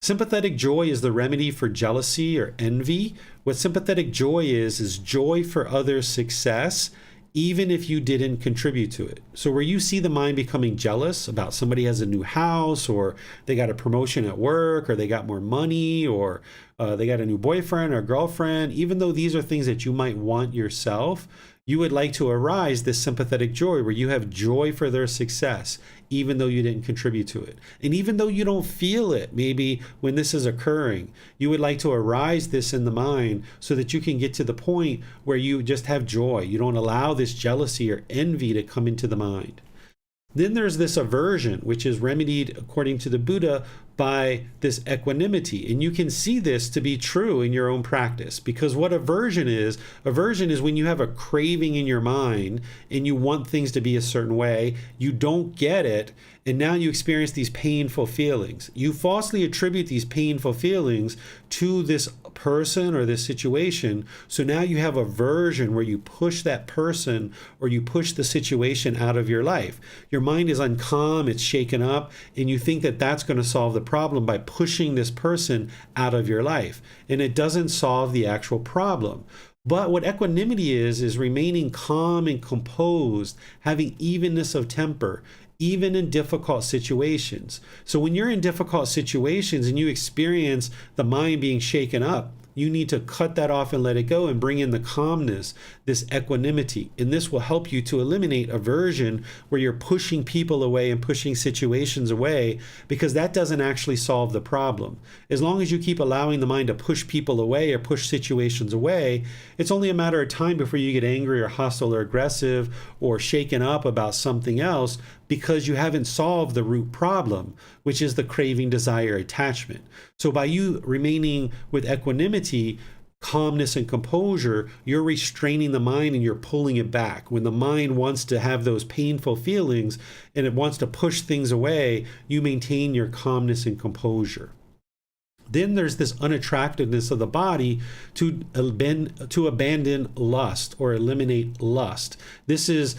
A: Sympathetic joy is the remedy for jealousy or envy. What sympathetic joy is joy for others' success, even if you didn't contribute to it. So where you see the mind becoming jealous about somebody has a new house, or they got a promotion at work, or they got more money, or they got a new boyfriend or girlfriend, even though these are things that you might want yourself, you would like to arise this sympathetic joy where you have joy for their success, even though you didn't contribute to it. And even though you don't feel it, maybe when this is occurring, you would like to arise this in the mind so that you can get to the point where you just have joy. You don't allow this jealousy or envy to come into the mind. Then there's this aversion, which is remedied, according to the Buddha, by this equanimity. And you can see this to be true in your own practice, because what aversion is when you have a craving in your mind and you want things to be a certain way, you don't get it, and now you experience these painful feelings. You falsely attribute these painful feelings to this person or this situation. So now you have aversion where you push that person or you push the situation out of your life. Your mind is uncalm, it's shaken up, and you think that that's going to solve the problem by pushing this person out of your life. And it doesn't solve the actual problem. But what equanimity is remaining calm and composed, having evenness of temper, even in difficult situations. So when you're in difficult situations and you experience the mind being shaken up, you need to cut that off and let it go and bring in the calmness, this equanimity. And this will help you to eliminate aversion where you're pushing people away and pushing situations away, because that doesn't actually solve the problem. As long as you keep allowing the mind to push people away or push situations away, it's only a matter of time before you get angry or hostile or aggressive or shaken up about something else, because you haven't solved the root problem, which is the craving, desire, attachment. So by you remaining with equanimity, calmness, and composure, you're restraining the mind and you're pulling it back. When the mind wants to have those painful feelings and it wants to push things away, you maintain your calmness and composure. Then there's this unattractiveness of the body to abandon lust or eliminate lust. This is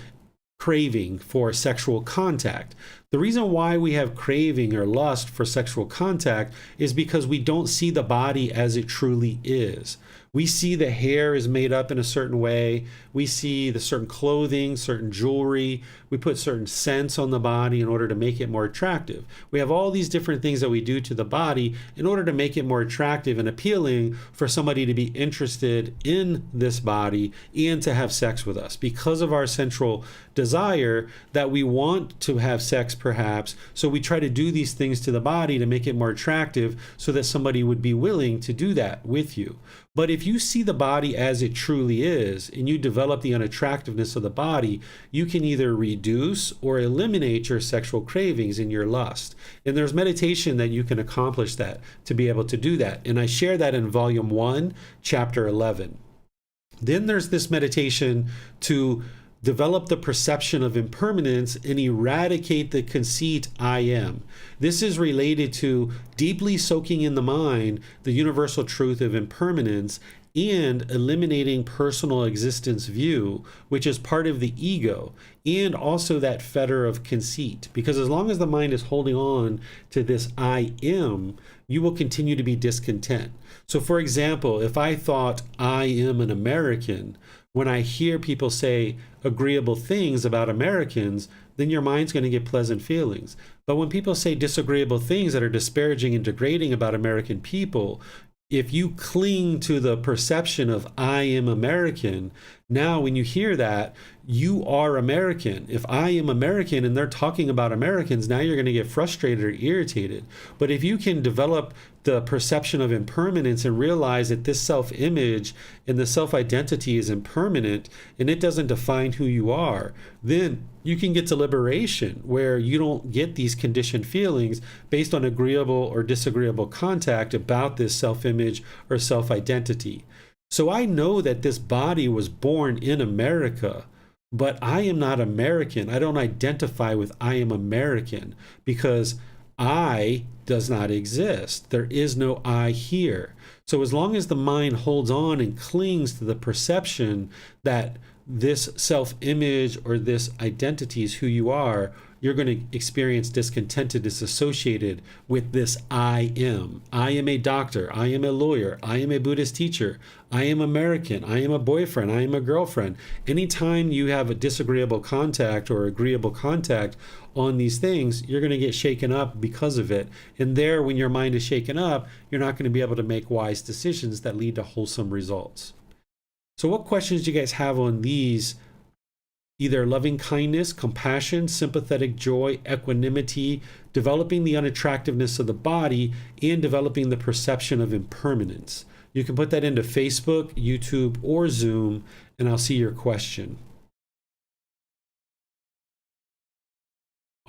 A: craving for sexual contact. The reason why we have craving or lust for sexual contact is because we don't see the body as it truly is. We see the hair is made up in a certain way. We see the certain clothing, certain jewelry. We put certain scents on the body in order to make it more attractive. We have all these different things that we do to the body in order to make it more attractive and appealing for somebody to be interested in this body and to have sex with us, because of our central desire that we want to have sex perhaps. So we try to do these things to the body to make it more attractive so that somebody would be willing to do that with you. But if you see the body as it truly is and you develop the unattractiveness of the body, you can either reduce or eliminate your sexual cravings and your lust. And there's meditation that you can accomplish that, to be able to do that. And I share that in Volume 1, Chapter 11. Then there's this meditation to develop the perception of impermanence and eradicate the conceit I am. This is related to deeply soaking in the mind the universal truth of impermanence and eliminating personal existence view, which is part of the ego, and also that fetter of conceit. Because as long as the mind is holding on to this I am, you will continue to be discontent. So for example, if I thought I am an American, when I hear people say agreeable things about Americans, then your mind's going to get pleasant feelings. But when people say disagreeable things that are disparaging and degrading about American people, if you cling to the perception of I am American, now when you hear that, you are American. If I am American and they're talking about Americans, now you're going to get frustrated or irritated. But if you can develop the perception of impermanence and realize that this self-image and the self-identity is impermanent and it doesn't define who you are, then you can get to liberation, where you don't get these conditioned feelings based on agreeable or disagreeable contact about this self-image or self-identity. So I know that this body was born in America, but I am not American. I don't identify with I am American, because I does not exist. There is no I here. So as long as the mind holds on and clings to the perception that this self-image or this identity is who you are, you're going to experience discontentedness associated with this I am. I am a doctor. I am a lawyer. I am a Buddhist teacher. I am American. I am a boyfriend. I am a girlfriend. Anytime you have a disagreeable contact or agreeable contact on these things, you're going to get shaken up because of it. And there, when your mind is shaken up, you're not going to be able to make wise decisions that lead to wholesome results. So what questions do you guys have on these? Either loving kindness, compassion, sympathetic joy, equanimity, developing the unattractiveness of the body, and developing the perception of impermanence. You can put that into Facebook, YouTube, or Zoom, and I'll see your question.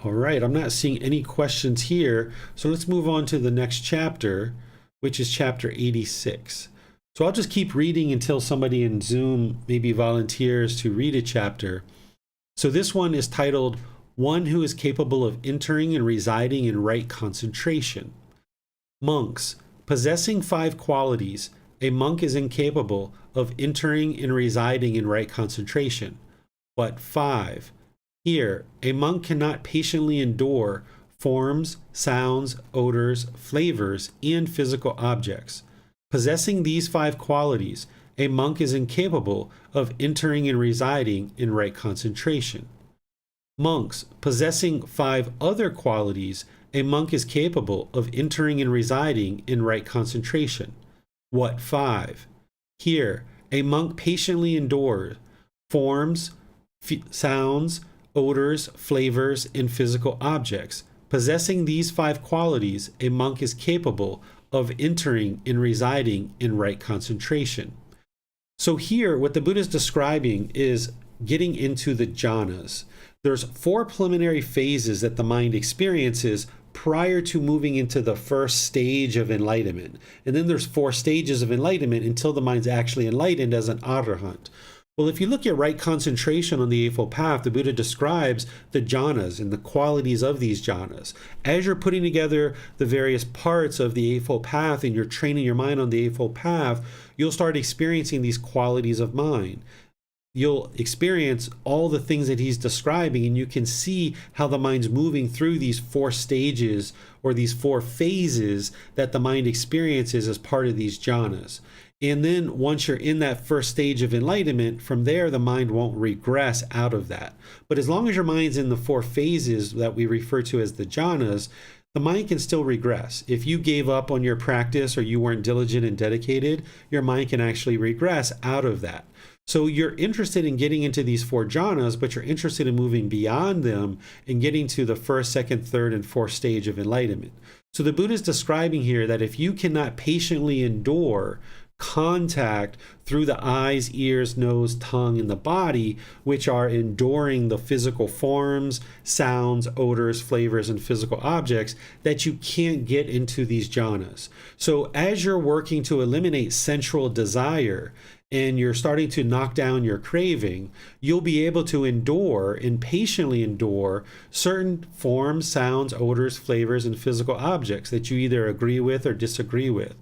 A: All right, I'm not seeing any questions here, so let's move on to the next chapter, which is chapter 86. So I'll just keep reading until somebody in Zoom maybe volunteers to read a chapter. So this one is titled, One Who is Capable of Entering and Residing in Right Concentration. Monks, possessing 5 qualities, a monk is incapable of entering and residing in right concentration. What 5? Here, a monk cannot patiently endure forms, sounds, odors, flavors, and physical objects. Possessing these 5 qualities, a monk is incapable of entering and residing in right concentration. Monks, possessing 5 other qualities, a monk is capable of entering and residing in right concentration. What 5? Here, a monk patiently endures forms, sounds, odors, flavors, and physical objects. Possessing these 5 qualities, a monk is capable of entering and residing in right concentration. So here, what the Buddha is describing is getting into the jhanas. There's 4 preliminary phases that the mind experiences prior to moving into the first stage of enlightenment. And then there's 4 stages of enlightenment until the mind's actually enlightened as an arahant. Well, if you look at right concentration on the Eightfold Path, the Buddha describes the jhanas and the qualities of these jhanas. As you're putting together the various parts of the Eightfold Path and you're training your mind on the Eightfold Path, you'll start experiencing these qualities of mind. You'll experience all the things that he's describing, and you can see how the mind's moving through these 4 stages or these 4 phases that the mind experiences as part of these jhanas. And then once you're in that first stage of enlightenment, from there, the mind won't regress out of that. But as long as your mind's in the 4 phases that we refer to as the jhanas, the mind can still regress. If you gave up on your practice or you weren't diligent and dedicated, your mind can actually regress out of that. So you're interested in getting into these 4 jhanas, but you're interested in moving beyond them and getting to the first, second, third, and fourth stage of enlightenment. So the Buddha is describing here that if you cannot patiently endure contact through the eyes, ears, nose, tongue, and the body, which are enduring the physical forms, sounds, odors, flavors, and physical objects, that you can't get into these jhanas. So as you're working to eliminate sensual desire and you're starting to knock down your craving, you'll be able to endure and patiently endure certain forms, sounds, odors, flavors, and physical objects that you either agree with or disagree with.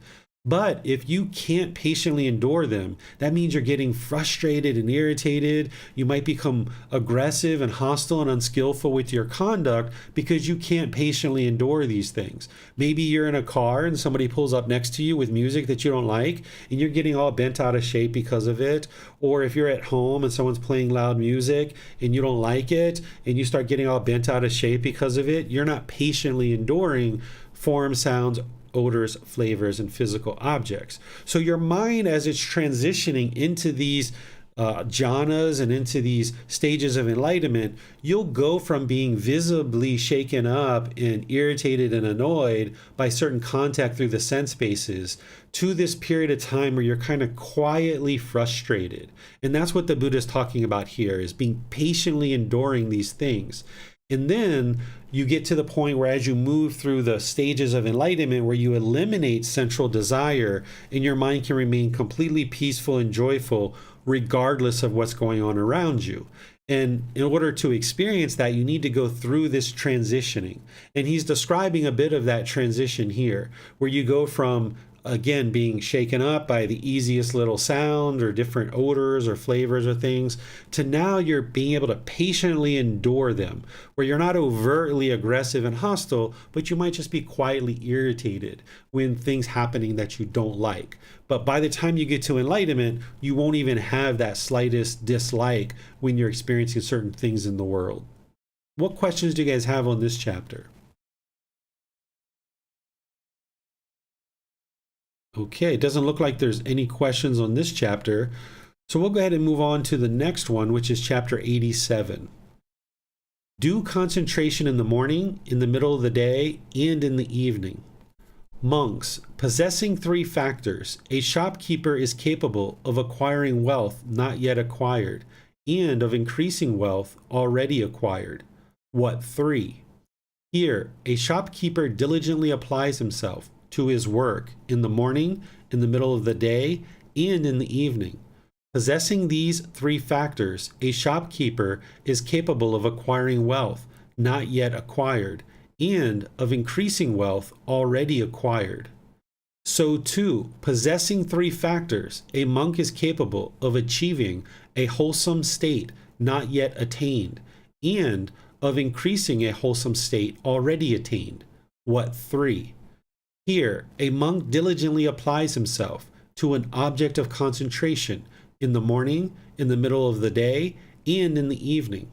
A: But if you can't patiently endure them, that means you're getting frustrated and irritated. You might become aggressive and hostile and unskillful with your conduct because you can't patiently endure these things. Maybe you're in a car and somebody pulls up next to you with music that you don't like and you're getting all bent out of shape because of it. Or if you're at home and someone's playing loud music and you don't like it and you start getting all bent out of shape because of it, you're not patiently enduring form, sounds, odors, flavors, and physical objects. So your mind, as it's transitioning into these jhanas and into these stages of enlightenment, you'll go from being visibly shaken up and irritated and annoyed by certain contact through the sense bases to this period of time where you're kind of quietly frustrated. And that's what the Buddha is talking about here, is being patiently enduring these things. And then you get to the point where as you move through the stages of enlightenment, where you eliminate central desire and your mind can remain completely peaceful and joyful regardless of what's going on around you. And in order to experience that, you need to go through this transitioning. And he's describing a bit of that transition here, where you go from, again, being shaken up by the easiest little sound or different odors or flavors or things, to now you're being able to patiently endure them, where you're not overtly aggressive and hostile, but you might just be quietly irritated when things happening that you don't like. But by the time you get to enlightenment, you won't even have that slightest dislike when you're experiencing certain things in the world. What questions do you guys have on this chapter? Okay, it doesn't look like there's any questions on this chapter. So we'll go ahead and move on to the next one, which is chapter 87. Do concentration in the morning, in the middle of the day, and in the evening. Monks, possessing 3 factors, a shopkeeper is capable of acquiring wealth not yet acquired, and of increasing wealth already acquired. What 3? Here, a shopkeeper diligently applies himself to his work in the morning, in the middle of the day, and in the evening. Possessing these 3 factors, a shopkeeper is capable of acquiring wealth not yet acquired, and of increasing wealth already acquired. So too, possessing 3 factors, a monk is capable of achieving a wholesome state not yet attained, and of increasing a wholesome state already attained. What 3? Here, a monk diligently applies himself to an object of concentration in the morning, in the middle of the day, and in the evening.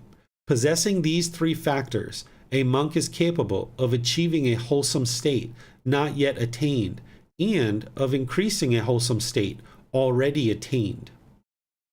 A: Possessing these 3 factors, a monk is capable of achieving a wholesome state not yet attained, and of increasing a wholesome state already attained.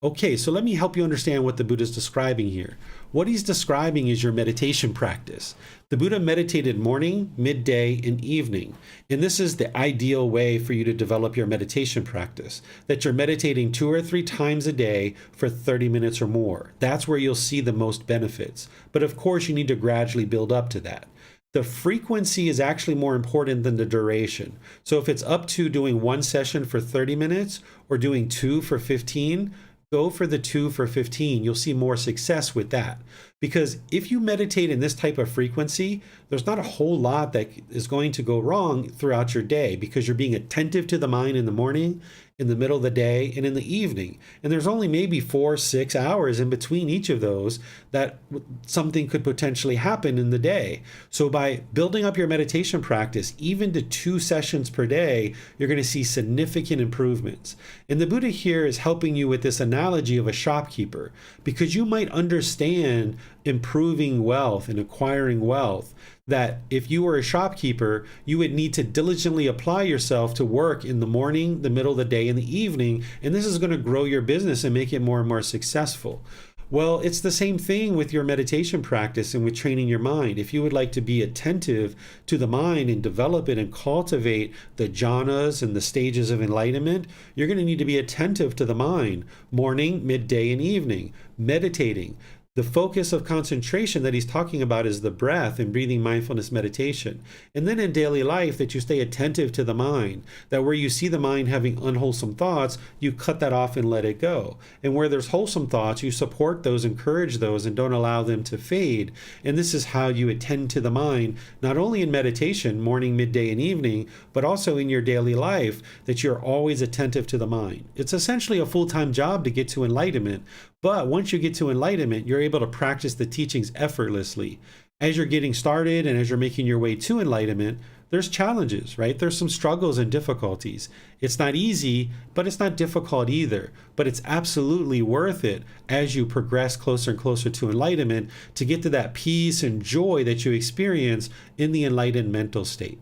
A: Okay, so let me help you understand what the Buddha is describing here. What he's describing is your meditation practice. The Buddha meditated morning, midday, and evening. And this is the ideal way for you to develop your meditation practice, that you're meditating 2 or 3 times a day for 30 minutes or more. That's where you'll see the most benefits. But of course, you need to gradually build up to that. The frequency is actually more important than the duration. So if it's up to doing 1 session for 30 minutes or doing 2 for 15, go for the 2 for 15. You'll see more success with that. Because if you meditate in this type of frequency, there's not a whole lot that is going to go wrong throughout your day, because you're being attentive to the mind in the morning in the middle of the day, and in the evening. And there's only maybe 4-6 hours in between each of those that something could potentially happen in the day. So by building up your meditation practice, even to 2 sessions per day, you're going to see significant improvements. And the Buddha here is helping you with this analogy of a shopkeeper, because you might understand improving wealth and acquiring wealth, that if you were a shopkeeper, you would need to diligently apply yourself to work in the morning, the middle of the day, and the evening, and this is going to grow your business and make it more and more successful. Well, it's the same thing with your meditation practice and with training your mind. If you would like to be attentive to the mind and develop it and cultivate the jhanas and the stages of enlightenment, you're going to need to be attentive to the mind, morning, midday, and evening, meditating. The focus of concentration that he's talking about is the breath and breathing mindfulness meditation. And then in daily life, that you stay attentive to the mind, that where you see the mind having unwholesome thoughts, you cut that off and let it go. And where there's wholesome thoughts, you support those, encourage those, and don't allow them to fade. And this is how you attend to the mind, not only in meditation, morning, midday, and evening, but also in your daily life, that you're always attentive to the mind. It's essentially a full-time job to get to enlightenment. But once you get to enlightenment, you're able to practice the teachings effortlessly. As you're getting started and as you're making your way to enlightenment, there's challenges, right? There's some struggles and difficulties. It's not easy, but it's not difficult either. But it's absolutely worth it as you progress closer and closer to enlightenment to get to that peace and joy that you experience in the enlightened mental state.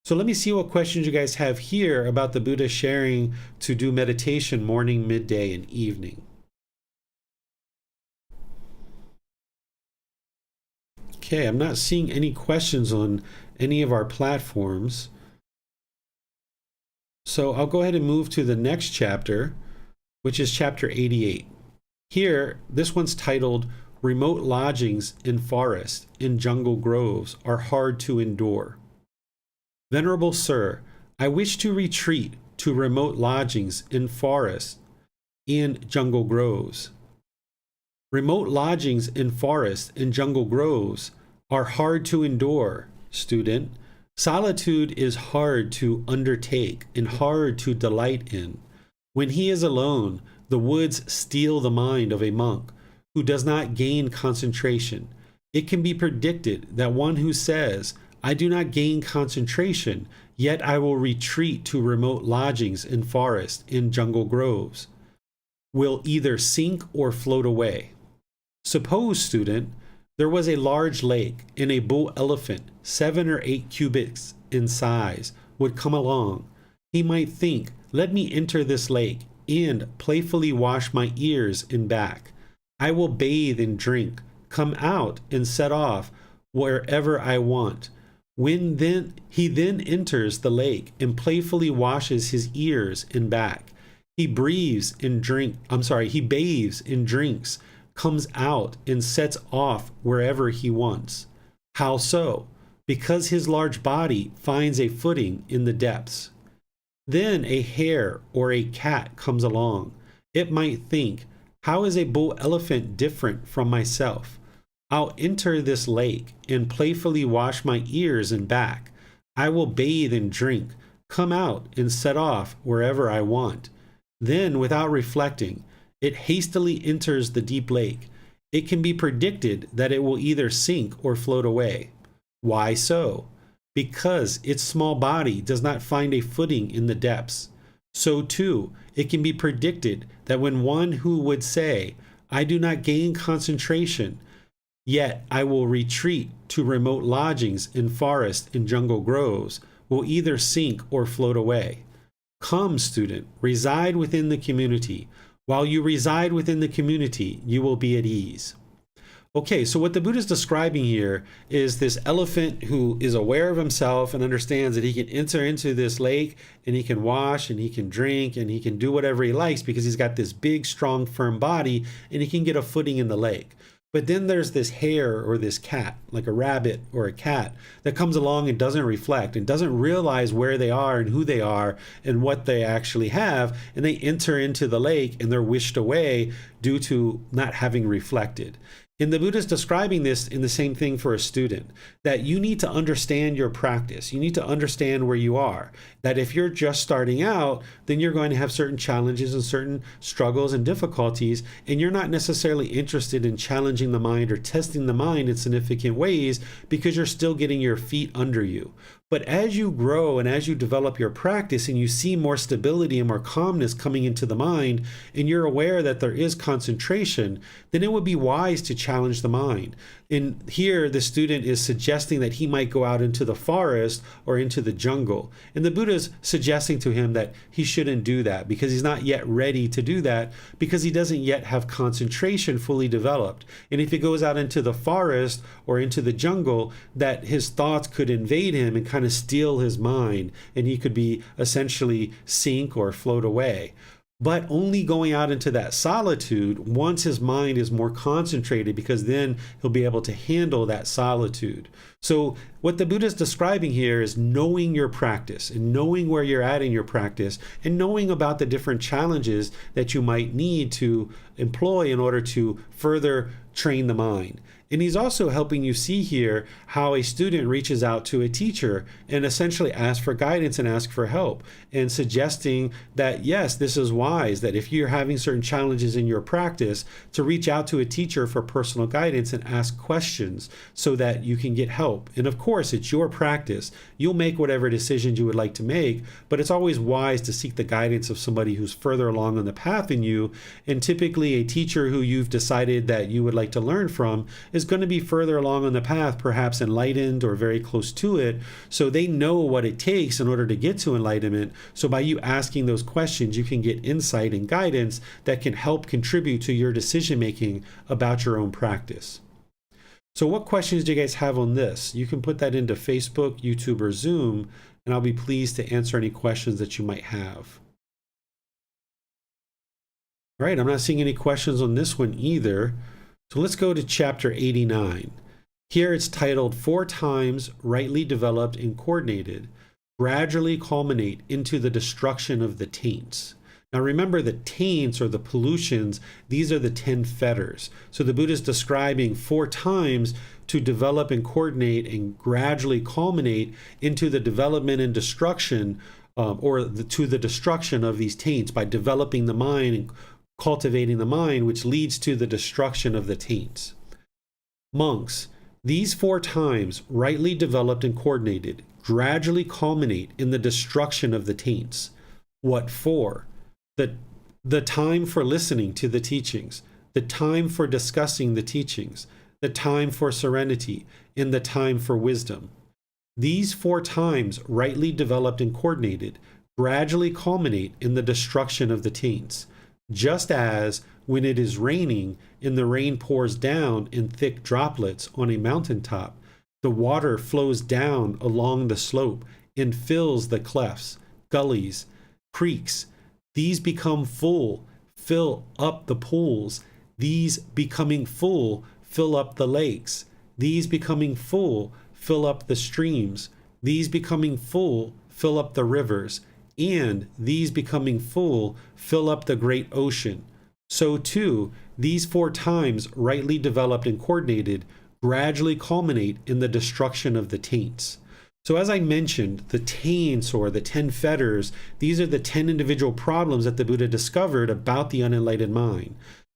A: So let me see what questions you guys have here about the Buddha sharing to do meditation morning, midday, and evening. Okay, I'm not seeing any questions on any of our platforms. So I'll go ahead and move to the next chapter, which is chapter 88. Here, this one's titled, Remote Lodgings in Forest, in Jungle Groves are Hard to Endure. Venerable Sir, I wish to retreat to remote lodgings in forests and jungle groves. Remote lodgings in forests and jungle groves are hard to endure, student. Solitude is hard to undertake and hard to delight in. When he is alone, the woods steal the mind of a monk who does not gain concentration. It can be predicted that one who says, I do not gain concentration, yet I will retreat to remote lodgings in forests and jungle groves, will either sink or float away. Suppose, student, there was a large lake and a bull elephant, 7 or 8 cubits in size, would come along. He might think, let me enter this lake and playfully wash my ears and back. I will bathe and drink, come out and set off wherever I want. He then enters the lake and playfully washes his ears and back. He bathes and drinks, comes out and sets off wherever he wants. How so? Because his large body finds a footing in the depths. Then a hare or a cat comes along. It might think, how is a bull elephant different from myself? I'll enter this lake and playfully wash my ears and back. I will bathe and drink, come out and set off wherever I want. Then, without reflecting, it hastily enters the deep lake. It can be predicted that it will either sink or float away. Why so? Because its small body does not find a footing in the depths. So too, it can be predicted that when one who would say, I do not gain concentration, yet I will retreat to remote lodgings in forests and jungle groves, will either sink or float away. Come, student, reside within the community. While you reside within the community, you will be at ease. Okay, so what the Buddha is describing here is this elephant who is aware of himself and understands that he can enter into this lake and he can wash and he can drink and he can do whatever he likes because he's got this big, strong, firm body and he can get a footing in the lake. But then there's this hare or this cat, like a rabbit or a cat, that comes along and doesn't reflect and doesn't realize where they are and who they are and what they actually have. And they enter into the lake and they're wished away due to not having reflected. And the Buddha is describing this in the same thing for a student, that you need to understand your practice. You need to understand where you are. That if you're just starting out, then you're going to have certain challenges and certain struggles and difficulties, and you're not necessarily interested in challenging the mind or testing the mind in significant ways because you're still getting your feet under you. But as you grow and as you develop your practice and you see more stability and more calmness coming into the mind, and you're aware that there is concentration, then it would be wise to challenge the mind. And here the student is suggesting that he might go out into the forest or into the jungle. And the Buddha is suggesting to him that he shouldn't do that because he's not yet ready to do that because he doesn't yet have concentration fully developed. And if he goes out into the forest or into the jungle, that his thoughts could invade him and kind of steal his mind, and he could be essentially sink or float away. But only going out into that solitude once his mind is more concentrated, because then he'll be able to handle that solitude. So what the Buddha is describing here is knowing your practice and knowing where you're at in your practice and knowing about the different challenges that you might need to employ in order to further train the mind. And he's also helping you see here how a student reaches out to a teacher and essentially asks for guidance and asks for help, and suggesting that, yes, this is wise, that if you're having certain challenges in your practice, to reach out to a teacher for personal guidance and ask questions so that you can get help. And of course, it's your practice. You'll make whatever decisions you would like to make, but it's always wise to seek the guidance of somebody who's further along on the path than you. And typically a teacher who you've decided that you would like to learn from is going to be further along on the path, perhaps enlightened or very close to it. So they know what it takes in order to get to enlightenment. So by you asking those questions, you can get insight and guidance that can help contribute to your decision making about your own practice. So what questions do you guys have on this? You can put that into Facebook, YouTube, or Zoom, and I'll be pleased to answer any questions that you might have. All right, I'm not seeing any questions on this one either. So let's go to chapter 89. Here it's titled, 4 times rightly developed and coordinated, gradually culminate into the destruction of the taints. Now remember, the taints or the pollutions, these are the 10 fetters. So the Buddha is describing 4 times to develop and coordinate and gradually culminate into the development and destruction, to the destruction of these taints by developing the mind and cultivating the mind, which leads to the destruction of the taints. Monks, these 4 times, rightly developed and coordinated, gradually culminate in the destruction of the taints. What for? The time for listening to the teachings, the time for discussing the teachings, the time for serenity, and the time for wisdom. These 4 times, rightly developed and coordinated, gradually culminate in the destruction of the taints. Just as when it is raining and the rain pours down in thick droplets on a mountaintop, the water flows down along the slope and fills the clefts, gullies, creeks. These become full, fill up the pools. These becoming full, fill up the lakes. These becoming full, fill up the streams. These becoming full, fill up the rivers. And these becoming full, fill up the great ocean. So too, these 4 times, rightly developed and coordinated, gradually culminate in the destruction of the taints. So as I mentioned, the taints, or the 10 fetters, these are the 10 individual problems that the Buddha discovered about the unenlightened mind.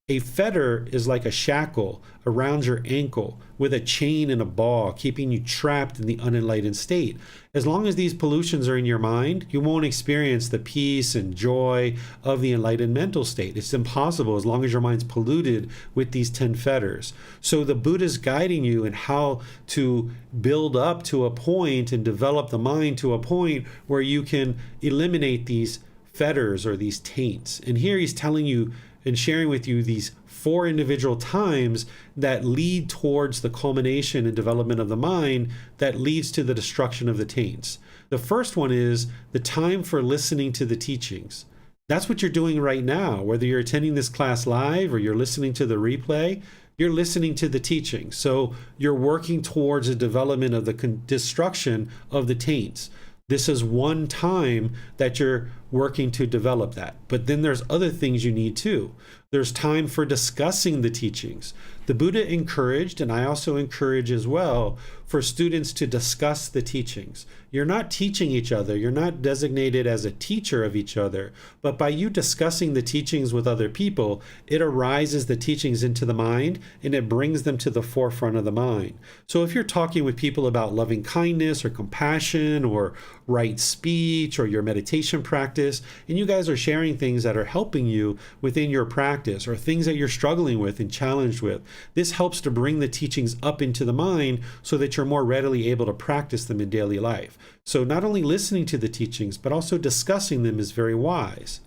A: A fetter is like a shackle around your ankle with a chain and a ball, keeping you trapped in the unenlightened state. As long as these pollutions are in your mind, you won't experience the peace and joy of the enlightened mental state. It's impossible as long as your mind's polluted with these 10 fetters. So the Buddha's guiding you in how to build up to a point and develop the mind to a point where you can eliminate these fetters or these taints. And here he's telling you and sharing with you these 4 individual times that lead towards the culmination and development of the mind that leads to the destruction of the taints. The first one is the time for listening to the teachings. That's what you're doing right now. Whether you're attending this class live or you're listening to the replay, you're listening to the teaching. So you're working towards the development of the destruction of the taints. This is one time that you're working to develop that. But then there's other things you need too. There's time for discussing the teachings. The Buddha encouraged, and I also encourage as well, for students to discuss the teachings. You're not teaching each other. You're not designated as a teacher of each other. But by you discussing the teachings with other people, it arises the teachings into the mind and it brings them to the forefront of the mind. So if you're talking with people about loving kindness or compassion or right speech or your meditation practice, and you guys are sharing things that are helping you within your practice or things that you're struggling with and challenged with, this helps to bring the teachings up into the mind so that you're more readily able to practice them in daily life. So not only listening to the teachings, but also discussing them is very wise.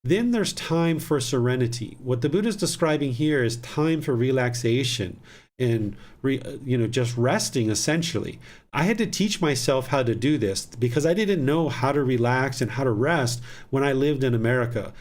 A: Then there's time for serenity. What the Buddha is describing here is time for relaxation and just resting, essentially. I had to teach myself how to do this because I didn't know how to relax and how to rest when I lived in America.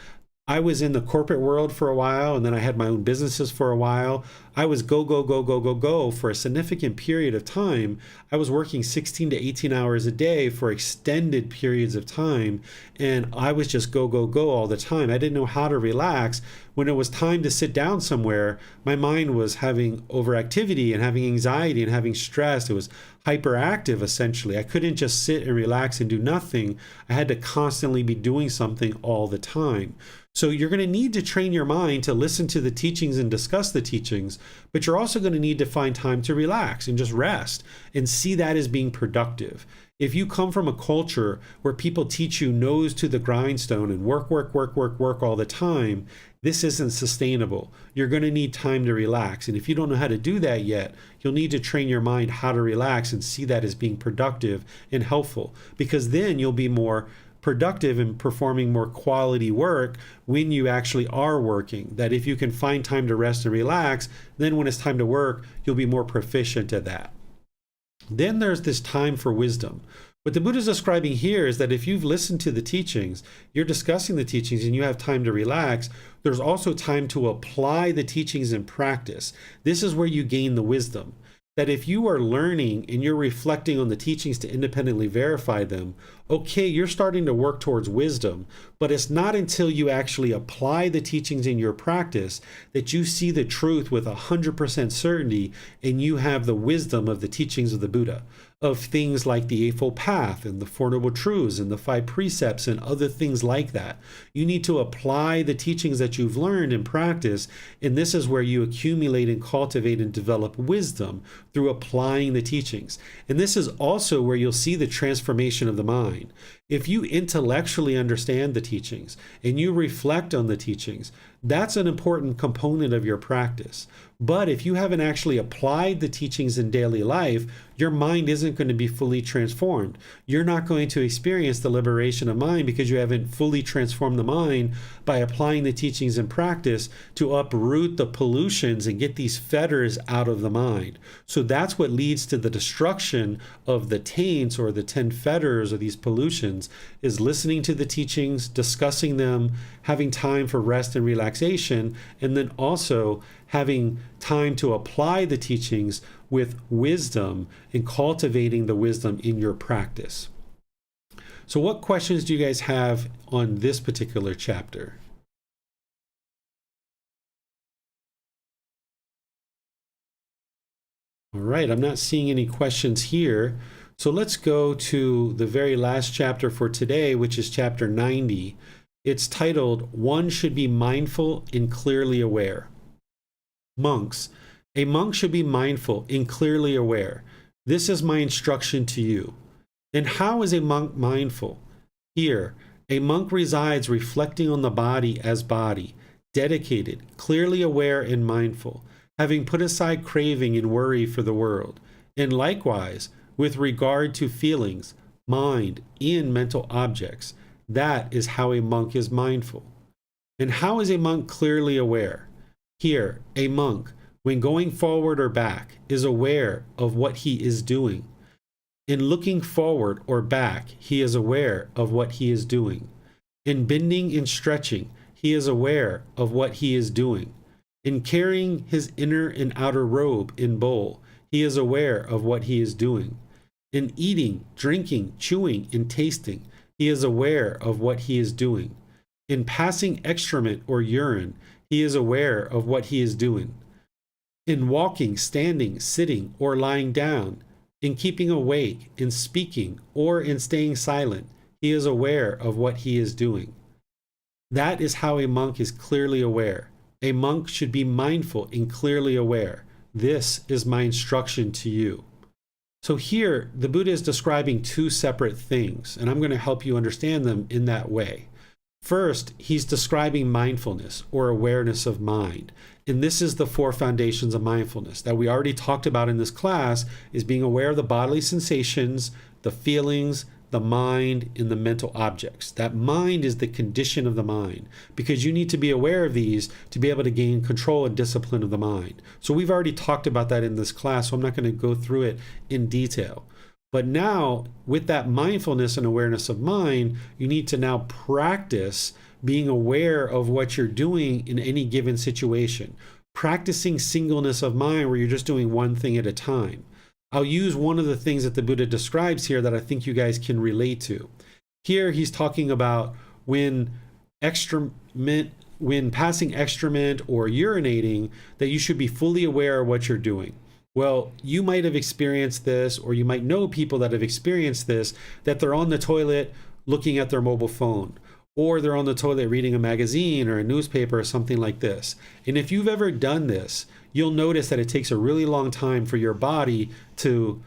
A: I was in the corporate world for a while, and then I had my own businesses for a while. I was go for a significant period of time. I was working 16 to 18 hours a day for extended periods of time, and I was just go all the time. I didn't know how to relax. When it was time to sit down somewhere, my mind was having overactivity and having anxiety and having stress. It was hyperactive, essentially. I couldn't just sit and relax and do nothing. I had to constantly be doing something all the time. So you're going to need to train your mind to listen to the teachings and discuss the teachings, but you're also going to need to find time to relax and just rest and see that as being productive. If you come from a culture where people teach you nose to the grindstone and work all the time, this isn't sustainable. You're going to need time to relax. And if you don't know how to do that yet, you'll need to train your mind how to relax and see that as being productive and helpful, because then you'll be more productive and performing more quality work when you actually are working. That if you can find time to rest and relax, then when it's time to work, you'll be more proficient at that. Then there's this time for wisdom. What the Buddha is describing here is that if you've listened to the teachings, you're discussing the teachings, and you have time to relax, there's also time to apply the teachings in practice. This is where you gain the wisdom. That if you are learning and you're reflecting on the teachings to independently verify them, okay, you're starting to work towards wisdom, but it's not until you actually apply the teachings in your practice that you see the truth with 100% certainty and you have the wisdom of the teachings of the Buddha, of things like the Eightfold Path and the Four Noble Truths and the Five Precepts and other things like that. You need to apply the teachings that you've learned in practice, and this is where you accumulate and cultivate and develop wisdom through applying the teachings. And this is also where you'll see the transformation of the mind. If you intellectually understand the teachings and you reflect on the teachings, that's an important component of your practice. But if you haven't actually applied the teachings in daily life, your mind isn't going to be fully transformed. You're not going to experience the liberation of mind because you haven't fully transformed the mind by applying the teachings in practice to uproot the pollutions and get these fetters out of the mind. So that's what leads to the destruction of the taints or the 10 fetters or these pollutions, is listening to the teachings, discussing them, having time for rest and relaxation, and then also having time to apply the teachings with wisdom and cultivating the wisdom in your practice. So what questions do you guys have on this particular chapter? All right, I'm not seeing any questions here. So let's go to the very last chapter for today, which is chapter 90. It's titled, One Should Be Mindful and Clearly Aware. Monks, a monk should be mindful and clearly aware. This is my instruction to you. And how is a monk mindful? Here, a monk resides reflecting on the body as body, dedicated, clearly aware and mindful, having put aside craving and worry for the world. And likewise, with regard to feelings, mind, and mental objects, that is how a monk is mindful. And how is a monk clearly aware? Here, a monk, when going forward or back, is aware of what he is doing. In looking forward or back, he is aware of what he is doing. In bending and stretching, he is aware of what he is doing. In carrying his inner and outer robe in bowl, he is aware of what he is doing. In eating, drinking, chewing, and tasting, he is aware of what he is doing. In passing excrement or urine, he is aware of what he is doing. In walking, standing, sitting, or lying down, in keeping awake, in speaking, or in staying silent, he is aware of what he is doing. That is how a monk is clearly aware. A monk should be mindful and clearly aware. This is my instruction to you. So here, the Buddha is describing two separate things, and I'm going to help you understand them in that way. First, he's describing mindfulness or awareness of mind. And this is the four foundations of mindfulness that we already talked about in this class, is being aware of the bodily sensations, the feelings, the mind, and the mental objects. That mind is the condition of the mind, because you need to be aware of these to be able to gain control and discipline of the mind. So we've already talked about that in this class, so I'm not going to go through it in detail. But now, with that mindfulness and awareness of mind, you need to now practice being aware of what you're doing in any given situation. Practicing singleness of mind, where you're just doing one thing at a time. I'll use one of the things that the Buddha describes here that I think you guys can relate to. Here he's talking about when passing excrement or urinating, that you should be fully aware of what you're doing. Well, you might have experienced this, or you might know people that have experienced this, that they're on the toilet looking at their mobile phone, or they're on the toilet reading a magazine or a newspaper or something like this. And if you've ever done this, you'll notice that it takes a really long time for your body to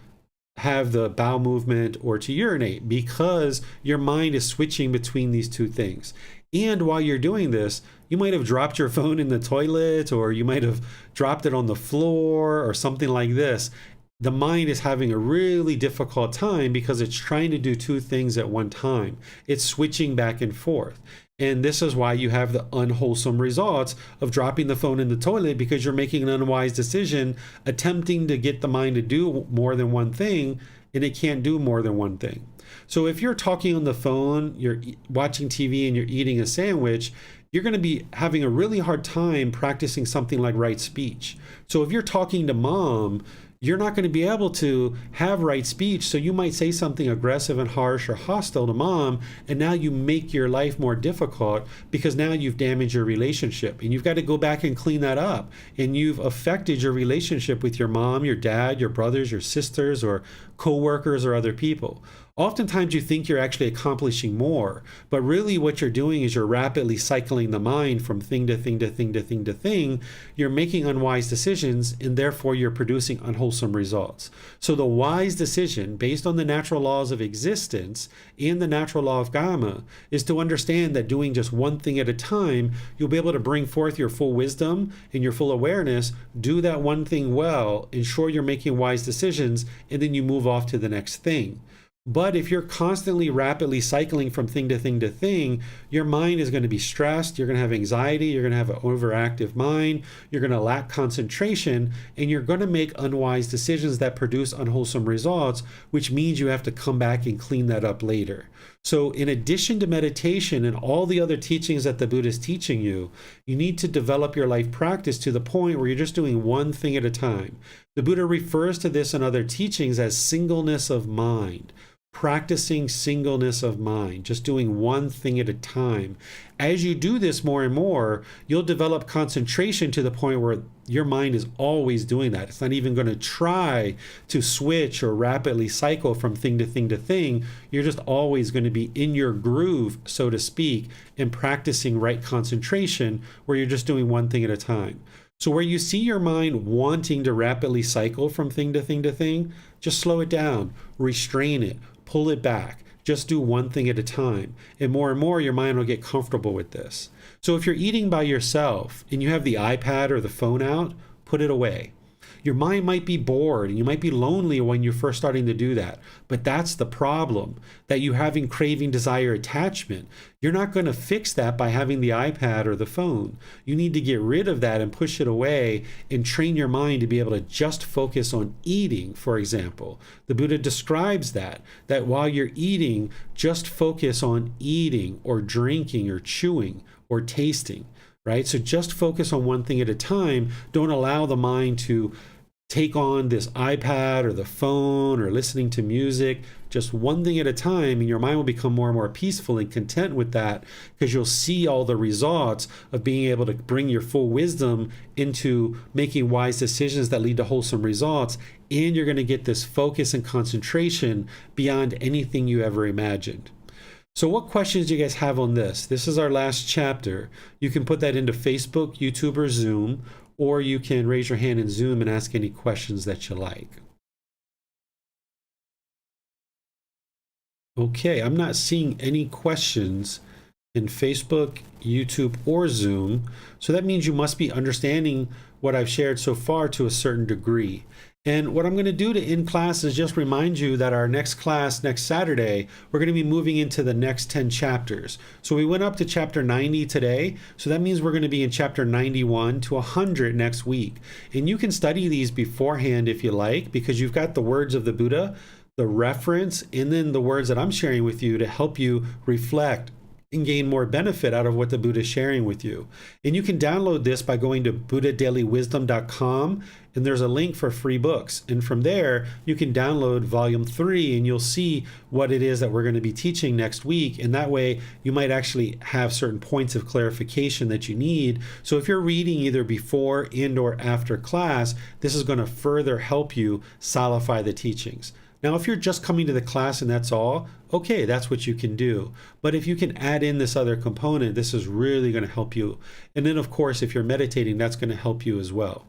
A: have the bowel movement or to urinate, because your mind is switching between these two things. And while you're doing this, you might have dropped your phone in the toilet, or you might have dropped it on the floor or something like this. The mind is having a really difficult time because it's trying to do two things at one time. It's switching back and forth. And this is why you have the unwholesome results of dropping the phone in the toilet, because you're making an unwise decision, attempting to get the mind to do more than one thing, and it can't do more than one thing. So if you're talking on the phone, you're watching TV, and you're eating a sandwich, you're going to be having a really hard time practicing something like right speech. So if you're talking to mom, you're not going to be able to have right speech. So you might say something aggressive and harsh or hostile to mom, and now you make your life more difficult, because now you've damaged your relationship, and you've got to go back and clean that up. And you've affected your relationship with your mom, your dad, your brothers, your sisters, or co-workers or other people. Oftentimes you think you're actually accomplishing more, but really what you're doing is you're rapidly cycling the mind from thing to thing to thing to thing to thing. You're making unwise decisions, and therefore you're producing unwholesome results. So the wise decision, based on the natural laws of existence and the natural law of karma, is to understand that doing just one thing at a time, you'll be able to bring forth your full wisdom and your full awareness, do that one thing well, ensure you're making wise decisions, and then you move off to the next thing. But if you're constantly rapidly cycling from thing to thing to thing, your mind is going to be stressed, you're going to have anxiety, you're going to have an overactive mind, you're going to lack concentration, and you're going to make unwise decisions that produce unwholesome results, which means you have to come back and clean that up later. So in addition to meditation and all the other teachings that the Buddha is teaching you, you need to develop your life practice to the point where you're just doing one thing at a time. The Buddha refers to this in other teachings as singleness of mind. Practicing singleness of mind, just doing one thing at a time. As you do this more and more, you'll develop concentration to the point where your mind is always doing that. It's not even going to try to switch or rapidly cycle from thing to thing to thing. You're just always going to be in your groove, so to speak, and practicing right concentration, where you're just doing one thing at a time. So where you see your mind wanting to rapidly cycle from thing to thing to thing, just slow it down, restrain it, pull it back. Just do one thing at a time. And more, your mind will get comfortable with this. So if you're eating by yourself and you have the iPad or the phone out, put it away. Your mind might be bored and you might be lonely when you're first starting to do that. But that's the problem, that you having craving, desire, attachment. You're not going to fix that by having the iPad or the phone. You need to get rid of that and push it away and train your mind to be able to just focus on eating, for example. The Buddha describes that while you're eating, just focus on eating or drinking or chewing or tasting, right? So just focus on one thing at a time. Don't allow the mind to take on this iPad or the phone or listening to music, just one thing at a time, and your mind will become more and more peaceful and content with that, because you'll see all the results of being able to bring your full wisdom into making wise decisions that lead to wholesome results, and you're going to get this focus and concentration beyond anything you ever imagined. So what questions do you guys have on this? This is our last chapter. You can put that into Facebook, YouTube, or Zoom, or you can raise your hand in Zoom and ask any questions that you like. Okay, I'm not seeing any questions in Facebook, YouTube, or Zoom, so that means you must be understanding what I've shared so far to a certain degree. And what I'm going to do to end class is just remind you that our next class, next Saturday, we're going to be moving into the next 10 chapters. So we went up to chapter 90 today, so that means we're going to be in chapter 91 to 100 next week. And you can study these beforehand if you like, because you've got the words of the Buddha, the reference, and then the words that I'm sharing with you to help you reflect and gain more benefit out of what the Buddha is sharing with you. And you can download this by going to buddhadailywisdom.com, and there's a link for free books. And from there, you can download volume 3, and you'll see what it is that we're going to be teaching next week. And that way, you might actually have certain points of clarification that you need. So if you're reading either before and or after class, this is going to further help you solidify the teachings. Now, if you're just coming to the class and that's all, okay, that's what you can do. But if you can add in this other component, this is really going to help you. And then, of course, if you're meditating, that's going to help you as well.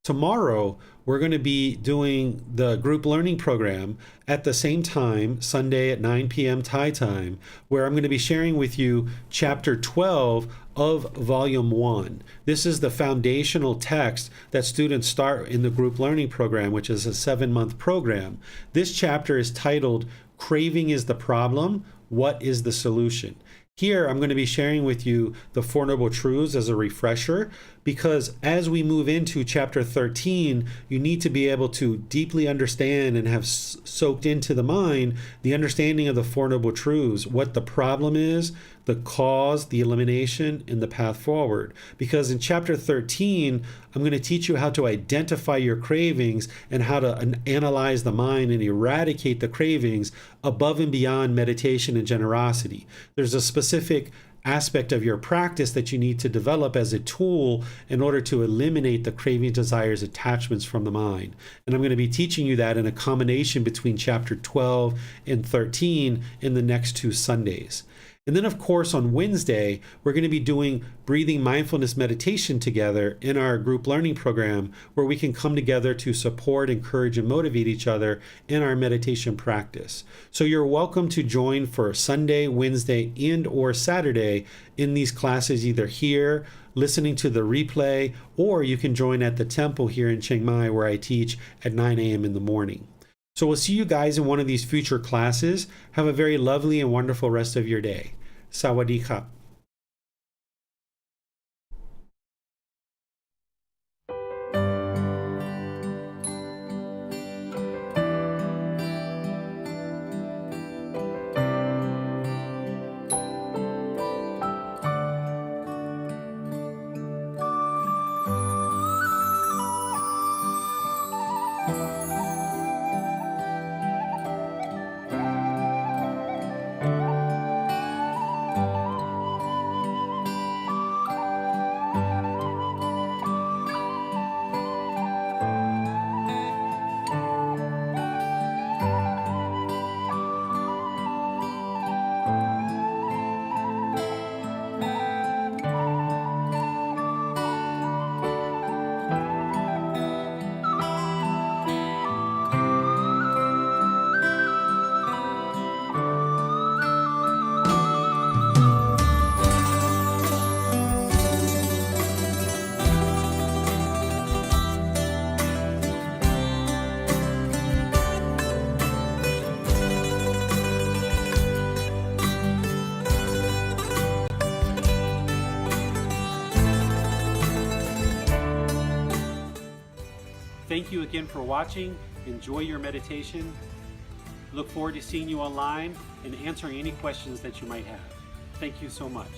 A: Tomorrow, we're going to be doing the group learning program at the same time, Sunday at 9 p.m. Thai time, where I'm going to be sharing with you chapter 12 of volume 1. This is the foundational text that students start in the group learning program, which is a 7-month program. This chapter is titled, Craving is the Problem, What is the Solution? Here, I'm going to be sharing with you the Four Noble Truths as a refresher, because as we move into chapter 13, you need to be able to deeply understand and have soaked into the mind the understanding of the Four Noble Truths, what the problem is, the cause, the elimination, and the path forward. Because in chapter 13, I'm going to teach you how to identify your cravings and how to analyze the mind and eradicate the cravings above and beyond meditation and generosity. There's a specific aspect of your practice that you need to develop as a tool in order to eliminate the craving, desires, attachments from the mind. And I'm going to be teaching you that in a combination between chapter 12 and 13 in the next 2 Sundays. And then, of course, on Wednesday, we're going to be doing breathing mindfulness meditation together in our group learning program, where we can come together to support, encourage, and motivate each other in our meditation practice. So you're welcome to join for Sunday, Wednesday, and or Saturday in these classes, either here, listening to the replay, or you can join at the temple here in Chiang Mai, where I teach at 9 a.m. in the morning. So we'll see you guys in one of these future classes. Have a very lovely and wonderful rest of your day. Sawadee krap. Thank you again for watching. Enjoy your meditation. Look forward to seeing you online and answering any questions that you might have. Thank you so much.